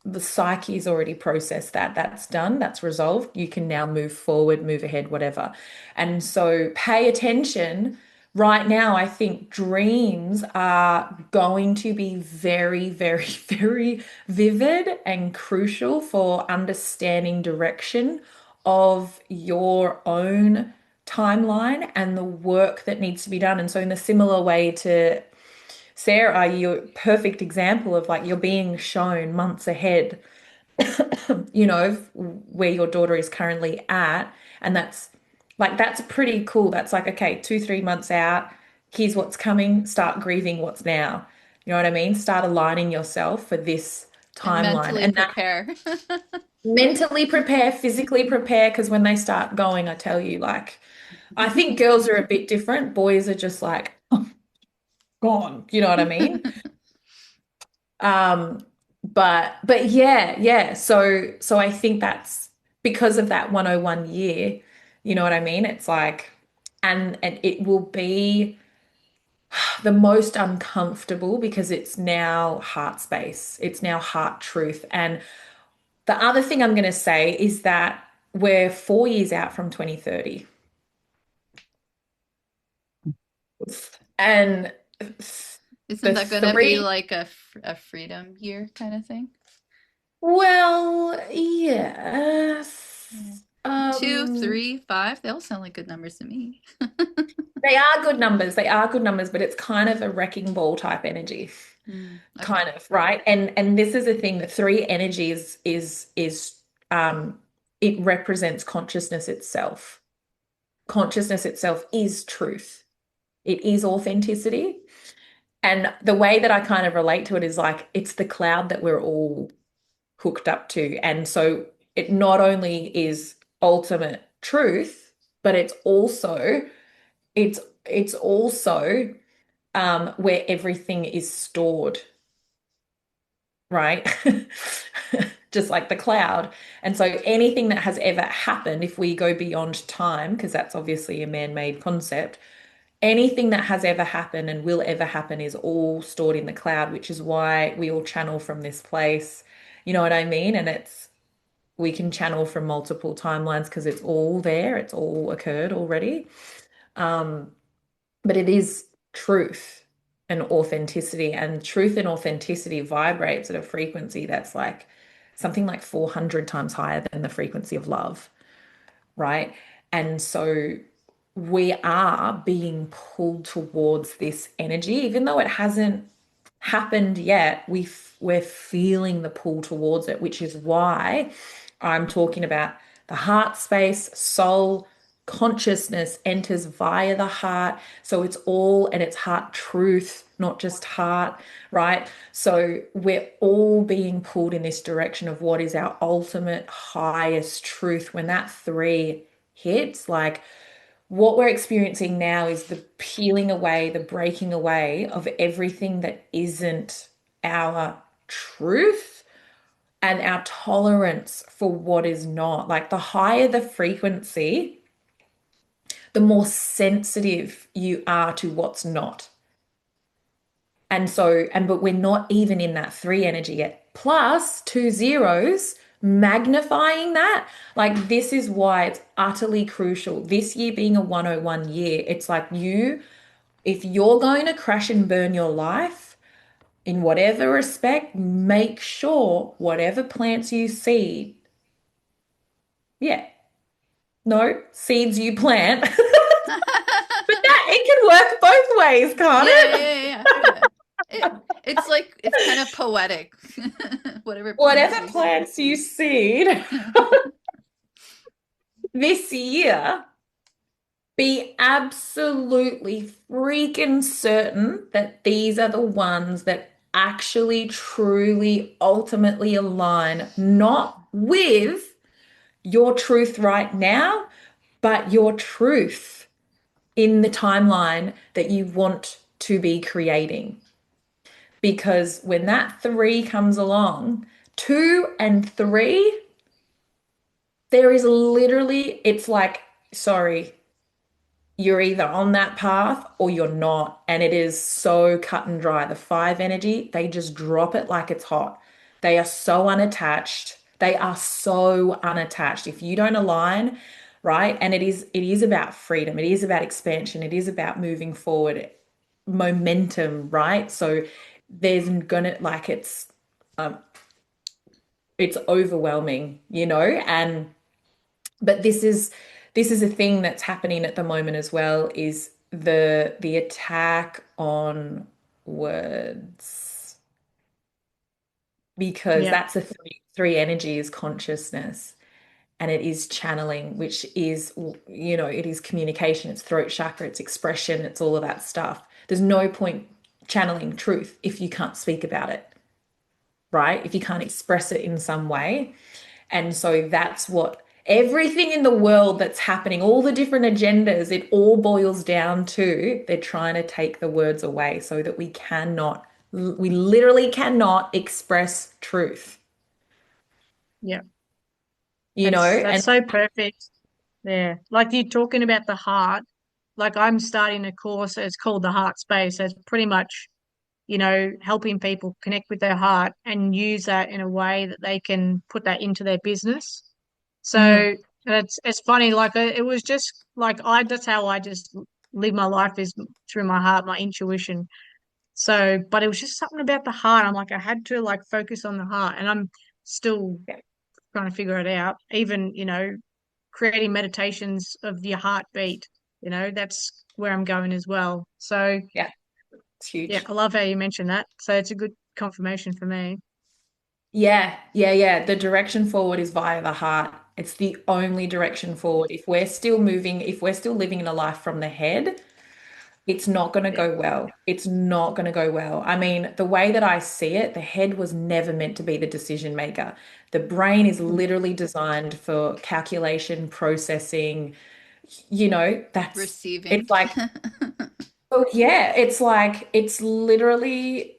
the psyche's already processed that. That's done, that's resolved. You can now move forward, move ahead, whatever. And so pay attention. Right now, I think dreams are going to be very, very, very vivid and crucial for understanding direction of your own timeline and the work that needs to be done. And so, in a similar way to Sarah, you're a perfect example of like you're being shown months ahead, where your daughter is currently at. And that's pretty cool. That's like, okay, 2, 3 months out, here's what's coming, start grieving what's now. You know what I mean? Start aligning yourself for this And timeline. mentally And that prepare. mentally prepare, physically prepare, because when they start going, I tell you, like, I think girls are a bit different. Boys are just like, oh, gone. You know what I mean? Um, but yeah. So I think that's because of that 101 year, you know what I mean? It's like, and it will be the most uncomfortable because it's now heart space, it's now heart truth. And the other thing I'm going to say is that we're 4 years out from 2030. And Isn't the that gonna be three, like a freedom year kind of thing? well, Yeah. yes. Two, 3, 5, they all sound like good numbers to me. They are good numbers. They are good numbers, but it's kind of a wrecking ball type energy, Okay. kind of, right? And this is the thing, the three energies is it represents consciousness itself. Consciousness itself is truth. It is authenticity. And the way that I kind of relate to it is like it's the cloud that we're all hooked up to. And so it not only is ultimate truth, but it's also where everything is stored, right? Just like the cloud. And so anything that has ever happened, if we go beyond time, because that's obviously a man-made concept, anything that has ever happened and will ever happen is all stored in the cloud, which is why we all channel from this place. You know what I mean? And we can channel from multiple timelines because it's all there, it's all occurred already. Um, but it is truth and authenticity, and truth and authenticity vibrates at a frequency that's like something like 400 times higher than the frequency of love, right? And so we are being pulled towards this energy, even though it hasn't happened yet. We're feeling the pull towards it, which is why I'm talking about the heart space, soul, consciousness enters via the heart. So it's all, and it's heart truth, not just heart, right? So we're all being pulled in this direction of what is our ultimate highest truth. When that three hits, like what we're experiencing now is the peeling away, the breaking away of everything that isn't our truth and our tolerance for what is not. Like the higher the frequency, the more sensitive you are to what's not. And so, but we're not even in that three energy yet. Plus two zeros, magnifying that. Like, this is why it's utterly crucial. This year being a 101 year, it's like if you're going to crash and burn your life in whatever respect, make sure whatever plants you seed, yeah, no, seeds you plant. But that it can work both ways, can't Yeah, it? yeah, yeah, yeah. It's like it's kind of poetic. Whatever plants Whatever you see. plants you seed this year, be absolutely freaking certain that these are the ones that actually, truly, ultimately align, not with your truth right now, but your truth. in the timeline that you want to be creating. Because when that three comes along, two and three, there is literally, it's like, sorry, you're either on that path or you're not. And it is so cut and dry. The five energy, they just drop it like it's hot. They are so unattached. They are so unattached. If you don't align, right? And it is about freedom. It is about expansion. It is about moving forward, momentum, right? So there's gonna like um it's overwhelming, and but this is a thing that's happening at the moment as well, is the attack on words, because Yeah. that's a three energy is consciousness, and it is channeling, which is, it is communication, it's throat chakra, it's expression, it's all of that stuff. There's no point channeling truth if you can't speak about it, right? If you can't express it in some way. And so that's what everything in the world that's happening, all the different agendas, it all boils down to they're trying to take the words away so that we literally cannot express truth, Yeah. That's and so perfect. Yeah. Like you talking about the heart. Like I'm starting a course, it's called the Heart Space. So it's pretty much, helping people connect with their heart and use that in a way that they can put that into their business. Mm, So it's funny, like it was just like that's how I just live my life, is through my heart, my intuition. So, but it was just something about the heart. I'm like, I had to like focus on the heart, and I'm still yeah, trying to figure it out. Even, creating meditations of your heartbeat, that's where I'm going as well. So, yeah, it's yeah, huge. I love how you mentioned that. So it's a good confirmation for me. Yeah, yeah, yeah. The direction forward is via the heart. It's the only direction forward. If we're still living in a life from the head, it's not going to Yeah. go well. It's not going to go well. I mean, the way that I see it, the head was never meant to be the decision maker. The brain is Mm. literally designed for calculation, processing, it's Receiving. like, oh yeah, it's like, it's literally,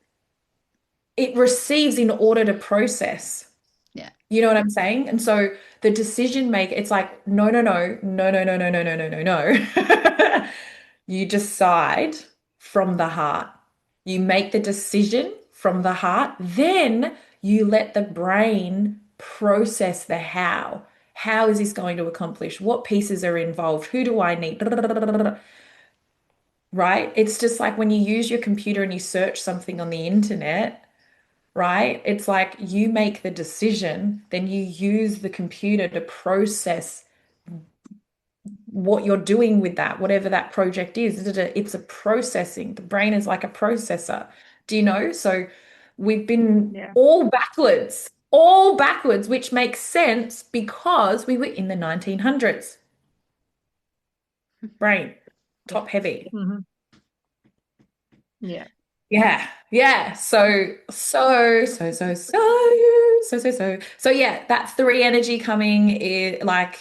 it receives in order to process. Yeah. You know what I'm saying? And so the decision maker, it's like, no, no, no, no, no, no, no, no, no, no, no, no. You decide from the heart. You make the decision from the heart. Then you let the brain process the how. How is this going to accomplish? What pieces are involved? Who do I need? Right? It's just like when you use your computer and you search something on the internet, right? It's like you make the decision, then you use the computer to process what you're doing with that, whatever that project is. It's a processing. The brain is like a processor. Do you know? So we've been Yeah. all backwards, which makes sense because we were in the 1900s. Brain, Yeah. top heavy. Hmm. Yeah. Yeah, yeah. So yeah, that three energy coming is like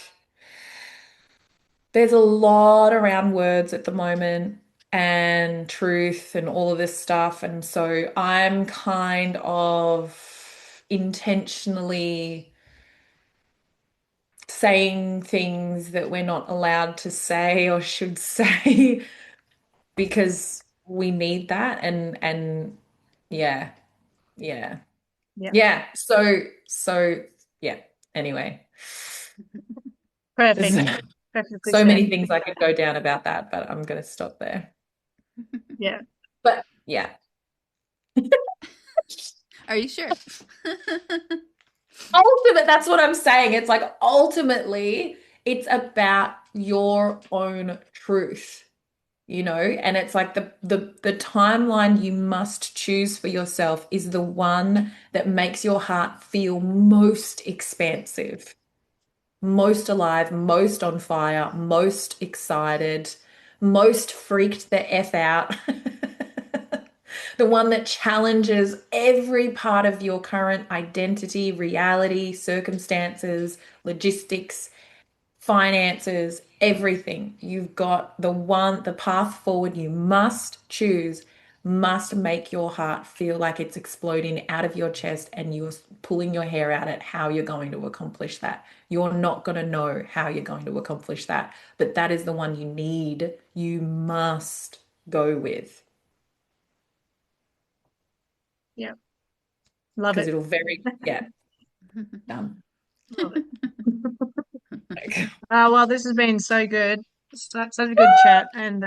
there's a lot around words at the moment and truth and all of this stuff. And so I'm kind of intentionally saying things that we're not allowed to say or should say because we need that. And yeah, yeah. Yeah. Yeah. So yeah. Anyway, there's Perfect. Perfectly so said. many things I could go down about that, but I'm going to stop there. Yeah. But yeah. Are you sure? That's what I'm saying. It's like ultimately it's about your own truth, and it's like the timeline you must choose for yourself is the one that makes your heart feel most expansive, most alive, most on fire, most excited, most freaked the F out. The one that challenges every part of your current identity, reality, circumstances, logistics, finances, everything. You've got the path forward you must choose, must make your heart feel like it's exploding out of your chest and you're pulling your hair out at how you're going to accomplish that. You're not going to know how you're going to accomplish that, but that is the one you must go with Yeah. Love because it. it'll yeah, done. Love it. Well, this has been so good. Such a good chat, and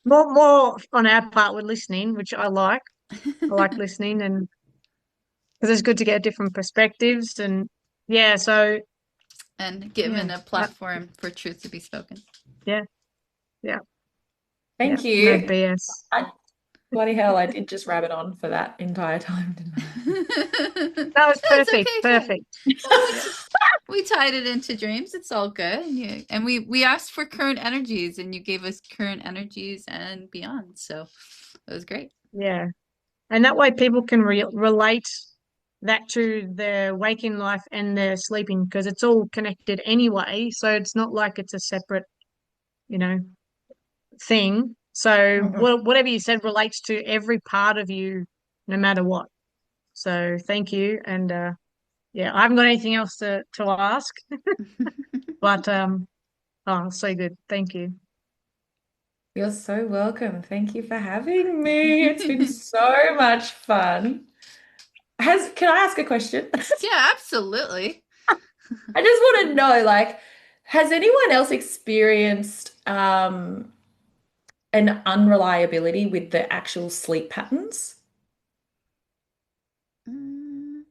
more on our part with listening, which I like. I like listening, and because it's good to get different perspectives, and yeah, so And yeah, given a platform for truth to be spoken. yeah, yeah, yeah. Thank No you. BS. Bloody hell, I did just rabbit on for that entire time, didn't I? That was That's perfect. okay, Shay. Perfect. Well, we tied it into dreams. It's all good. And we asked for current energies, and you gave us current energies and beyond. So it was great. Yeah, and that way people can relate that to their waking life and their sleeping because it's all connected anyway. So it's not like it's a separate, you know, thing. So Mm-mm. whatever you said relates to every part of you, no matter what. So thank you, and yeah, I haven't got anything else to ask, but oh, so good. Thank you. You're so welcome. Thank you for having me. It's been so much fun. Can I ask a question? Yeah, absolutely. I just want to know, like, has anyone else experienced an unreliability with the actual sleep patterns? Mm,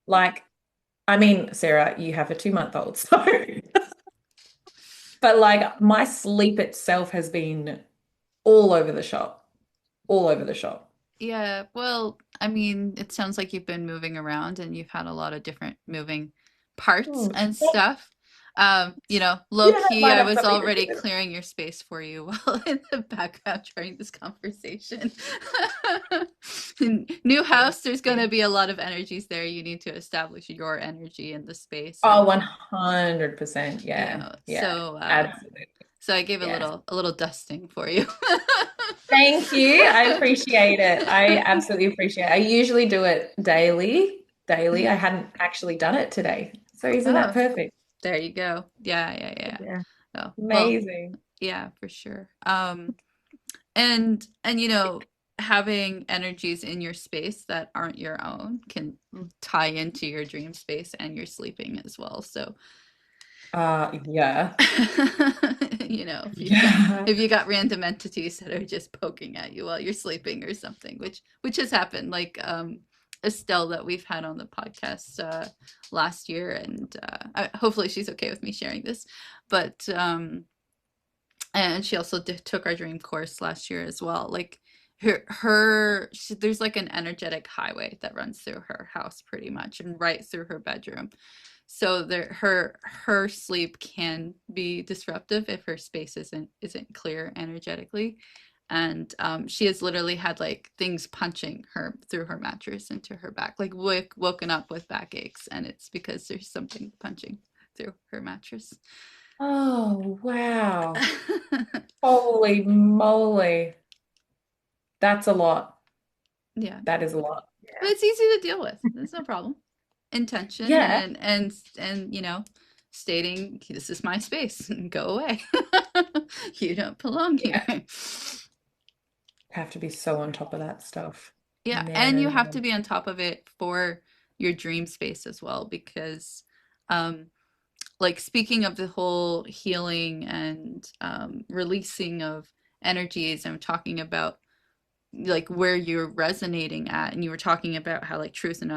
Like, I mean, Sarah, you have a 2-month-old, so but like my sleep itself has been all over the shop, all over the shop. yeah, well, I mean, it sounds like you've been moving around and you've had a lot of different moving parts Hmm. and stuff. Low Yeah, that key, might I have was something to do already with it. clearing your space for you while in the background during this conversation. New house, there's going to be a lot of energies there. You need to establish your energy in the space, Oh, and 100%. Yeah. Yeah. so Absolutely. so I gave Yeah. a little dusting for you. Thank you. I appreciate it. I absolutely appreciate it. I usually do it daily. I hadn't actually done it today. So isn't that Oh, perfect? there you go. Yeah. Yeah. Oh, well, Amazing. yeah, for sure. And having energies in your space that aren't your own can tie into your dream space and your sleeping as well. So, Yeah. Yeah. if you got random entities that are just poking at you while you're sleeping or something, which has happened, like Estelle that we've had on the podcast last year, and hopefully she's okay with me sharing this, but and she also took our dream course last year as well. Like there's like an energetic highway that runs through her house pretty much and right through her bedroom. So her sleep can be disruptive if her space isn't clear energetically. And she has literally had like things punching her through her mattress into her back, like woken up with backaches, and it's because there's something punching through her mattress. Oh, wow. Holy moly. That's a lot. Yeah, That is a lot. but it's easy to deal with. There's no problem. Intention Yeah. and stating this is my space. Go away. You don't belong here. Yeah. Have to be so on top of that stuff. Yeah, Man, and oh you have to man. be on top of it for your dream space as well, because um like speaking of the whole healing and releasing of energies, I'm talking about like where you're resonating at, and you were talking about how like truth and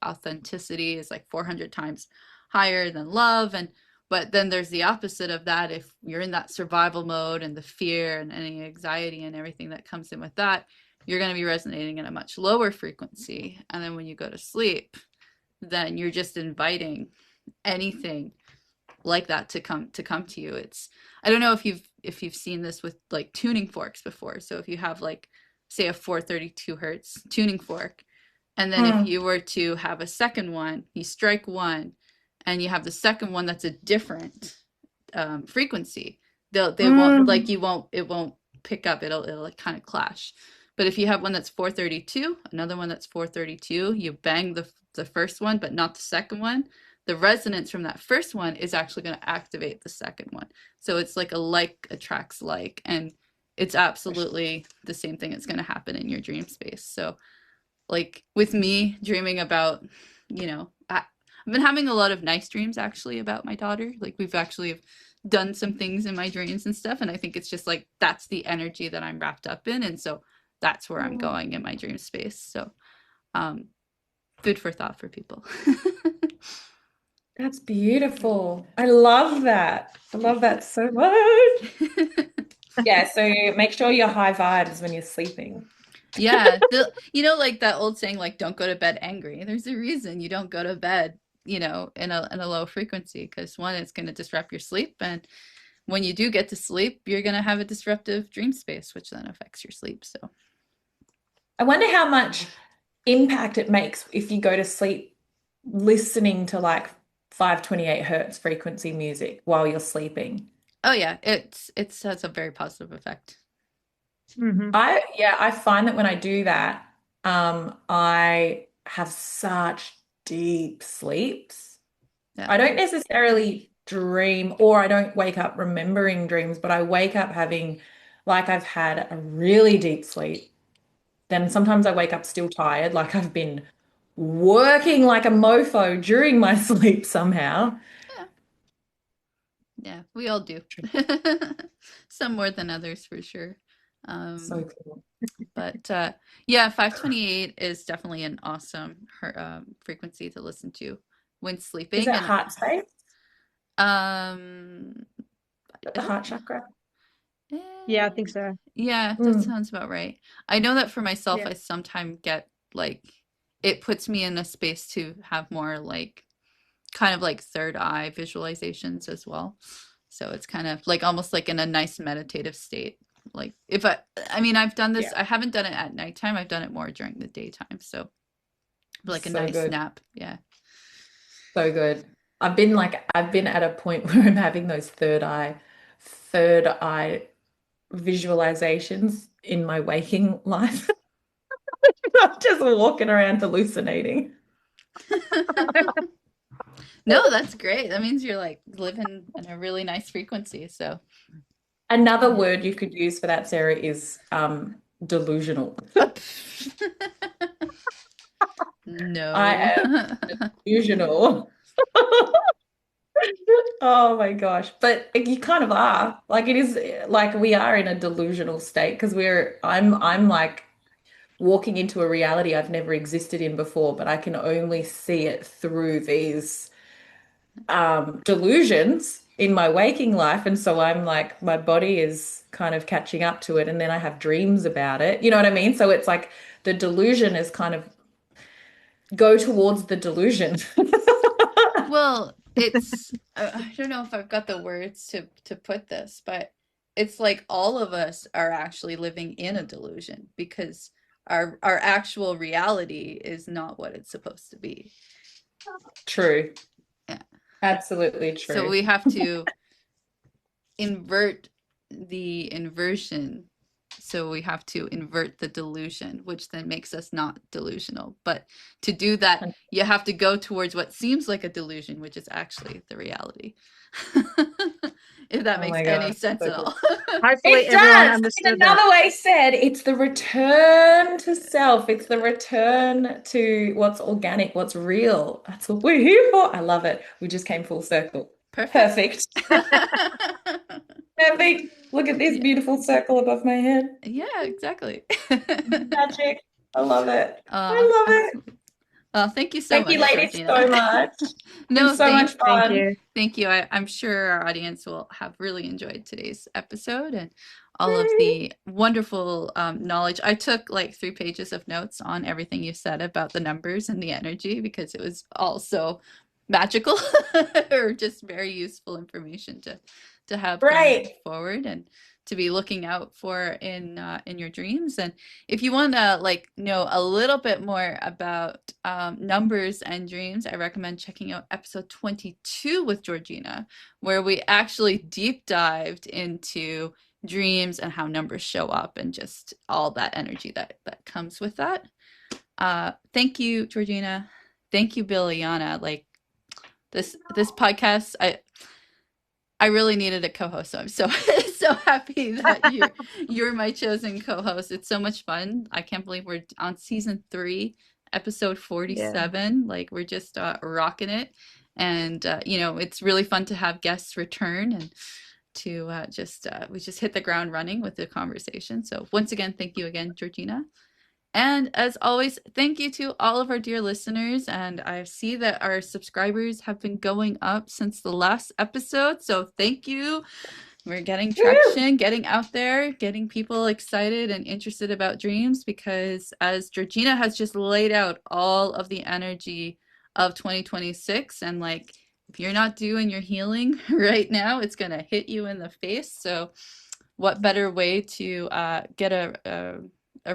authenticity is like 400 times higher than love, and but then there's the opposite of that. If you're in that survival mode and the fear and any anxiety and everything that comes in with that, you're going to be resonating at a much lower frequency, and then when you go to sleep, then you're just inviting anything like that to come to you. It's, I don't know if you've seen this with like tuning forks before. So if you have like say a 432 hertz tuning fork, and then if Mm. you were to have a second one, you strike one, and you have the second one that's a different frequency, they won't, like, it won't pick up, it'll like kind of clash. But if you have one that's 432, another one that's 432, you bang the first one but not the second one, the resonance from that first one is actually going to activate the second one. So it's like a like attracts like, and it's absolutely the same thing that's going to happen in your dream space. So like with me dreaming about, I've been having a lot of nice dreams actually about my daughter. Like we've actually done some things in my dreams and stuff, and I think it's just like that's the energy that I'm wrapped up in, and so that's where I'm going in my dream space. So food for thought for people. That's beautiful. I love that. I love that so much. Yeah, so make sure you're high vibes when you're sleeping. Yeah, like that old saying, like, don't go to bed angry. There's a reason you don't go to bed, in a low frequency, because one, it's going to disrupt your sleep, and when you do get to sleep, you're going to have a disruptive dream space, which then affects your sleep. So I wonder how much impact it makes if you go to sleep listening to like 528 hertz frequency music while you're sleeping. oh yeah, it has a very positive effect. I find that when I do that, I have such deep sleeps. Yeah. I don't necessarily dream, or I don't wake up remembering dreams, but I wake up having, like, I've had a really deep sleep. Then sometimes I wake up still tired, like I've been working like a mofo during my sleep somehow. Yeah, we all do. Some more than others for sure. So cool. But yeah, 528 is definitely an awesome frequency to listen to when sleeping. Is it And heart space? um, The heart chakra? Yeah, I think so. Yeah, that sounds about right. I know that for myself, Yeah. I sometimes get like, it puts me in a space to have more like kind of like third eye visualizations as well. So it's kind of like almost like in a nice meditative state. Like if I mean, I've done this, I haven't done it at nighttime. I've done it more during the daytime. So like a So nice good. nap. Yeah. So good. I've been at a point where I'm having those third eye visualizations in my waking life. I'm just walking around hallucinating. No, that's great. That means you're like living in a really nice frequency. So Another word you could use for that, Sarah, is delusional. no. I am delusional. Oh my gosh. But you kind of are. Like it is like we are in a delusional state because I'm like walking into a reality I've never existed in before, but I can only see it through these delusions in my waking life. And so I'm like, my body is kind of catching up to it. And then I have dreams about it. You know what I mean? So it's like the delusion is kind of go towards the delusion. Well, it's I don't know if I've got the words to put this, but it's like all of us are actually living in a delusion because our actual reality is not what it's supposed to be. True. Yeah. Absolutely true. So we have to invert the inversion. So we have to invert the delusion, which then makes us not delusional. But to do that, you have to go towards what seems like a delusion, which is actually the reality. If that makes any sense at all. Hopefully it everyone does. understood In another way said, it's the return to self. It's the return to what's organic, what's real. That's what we're here for. I love it. We just came full circle. Perfect. Perfect. Look at this beautiful circle above my head. Yeah, exactly. Magic. I love it. I love it. Well, thank you so much. Thank you, ladies, Georgina. so much. No, so much fun. Thank you. Thank you. I'm sure our audience will have really enjoyed today's episode and all of the wonderful knowledge. I took like 3 pages of notes on everything you said about the numbers and the energy because it was all so magical or just very useful information to have going Great. forward and to be looking out for in your dreams. And if you want to like know a little bit more about numbers and dreams, I recommend checking out episode 22 with Georgina, where we actually deep dived into dreams and how numbers show up and just all that energy that comes with that. Thank you, Georgina. Thank you, Biljana. Like this podcast, I really needed a co-host, so I'm so so happy that you're my chosen co-host. It's so much fun. I can't believe we're on season 3, episode Yeah. 47. Like we're just rocking it, and you know, it's really fun to have guests return and to we just hit the ground running with the conversation. So once again, thank you again, Georgina. And as always, thank you to all of our dear listeners. And I see that our subscribers have been going up since the last episode. So thank you. We're getting traction, getting out there, getting people excited and interested about dreams, because as Georgina has just laid out all of the energy of 2026, and like if you're not doing your healing right now, it's going to hit you in the face. So what better way to get a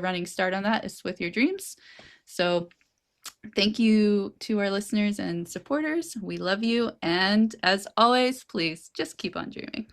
running start on that is with your dreams. So thank you to our listeners and supporters. We love you. And as always, please just keep on dreaming.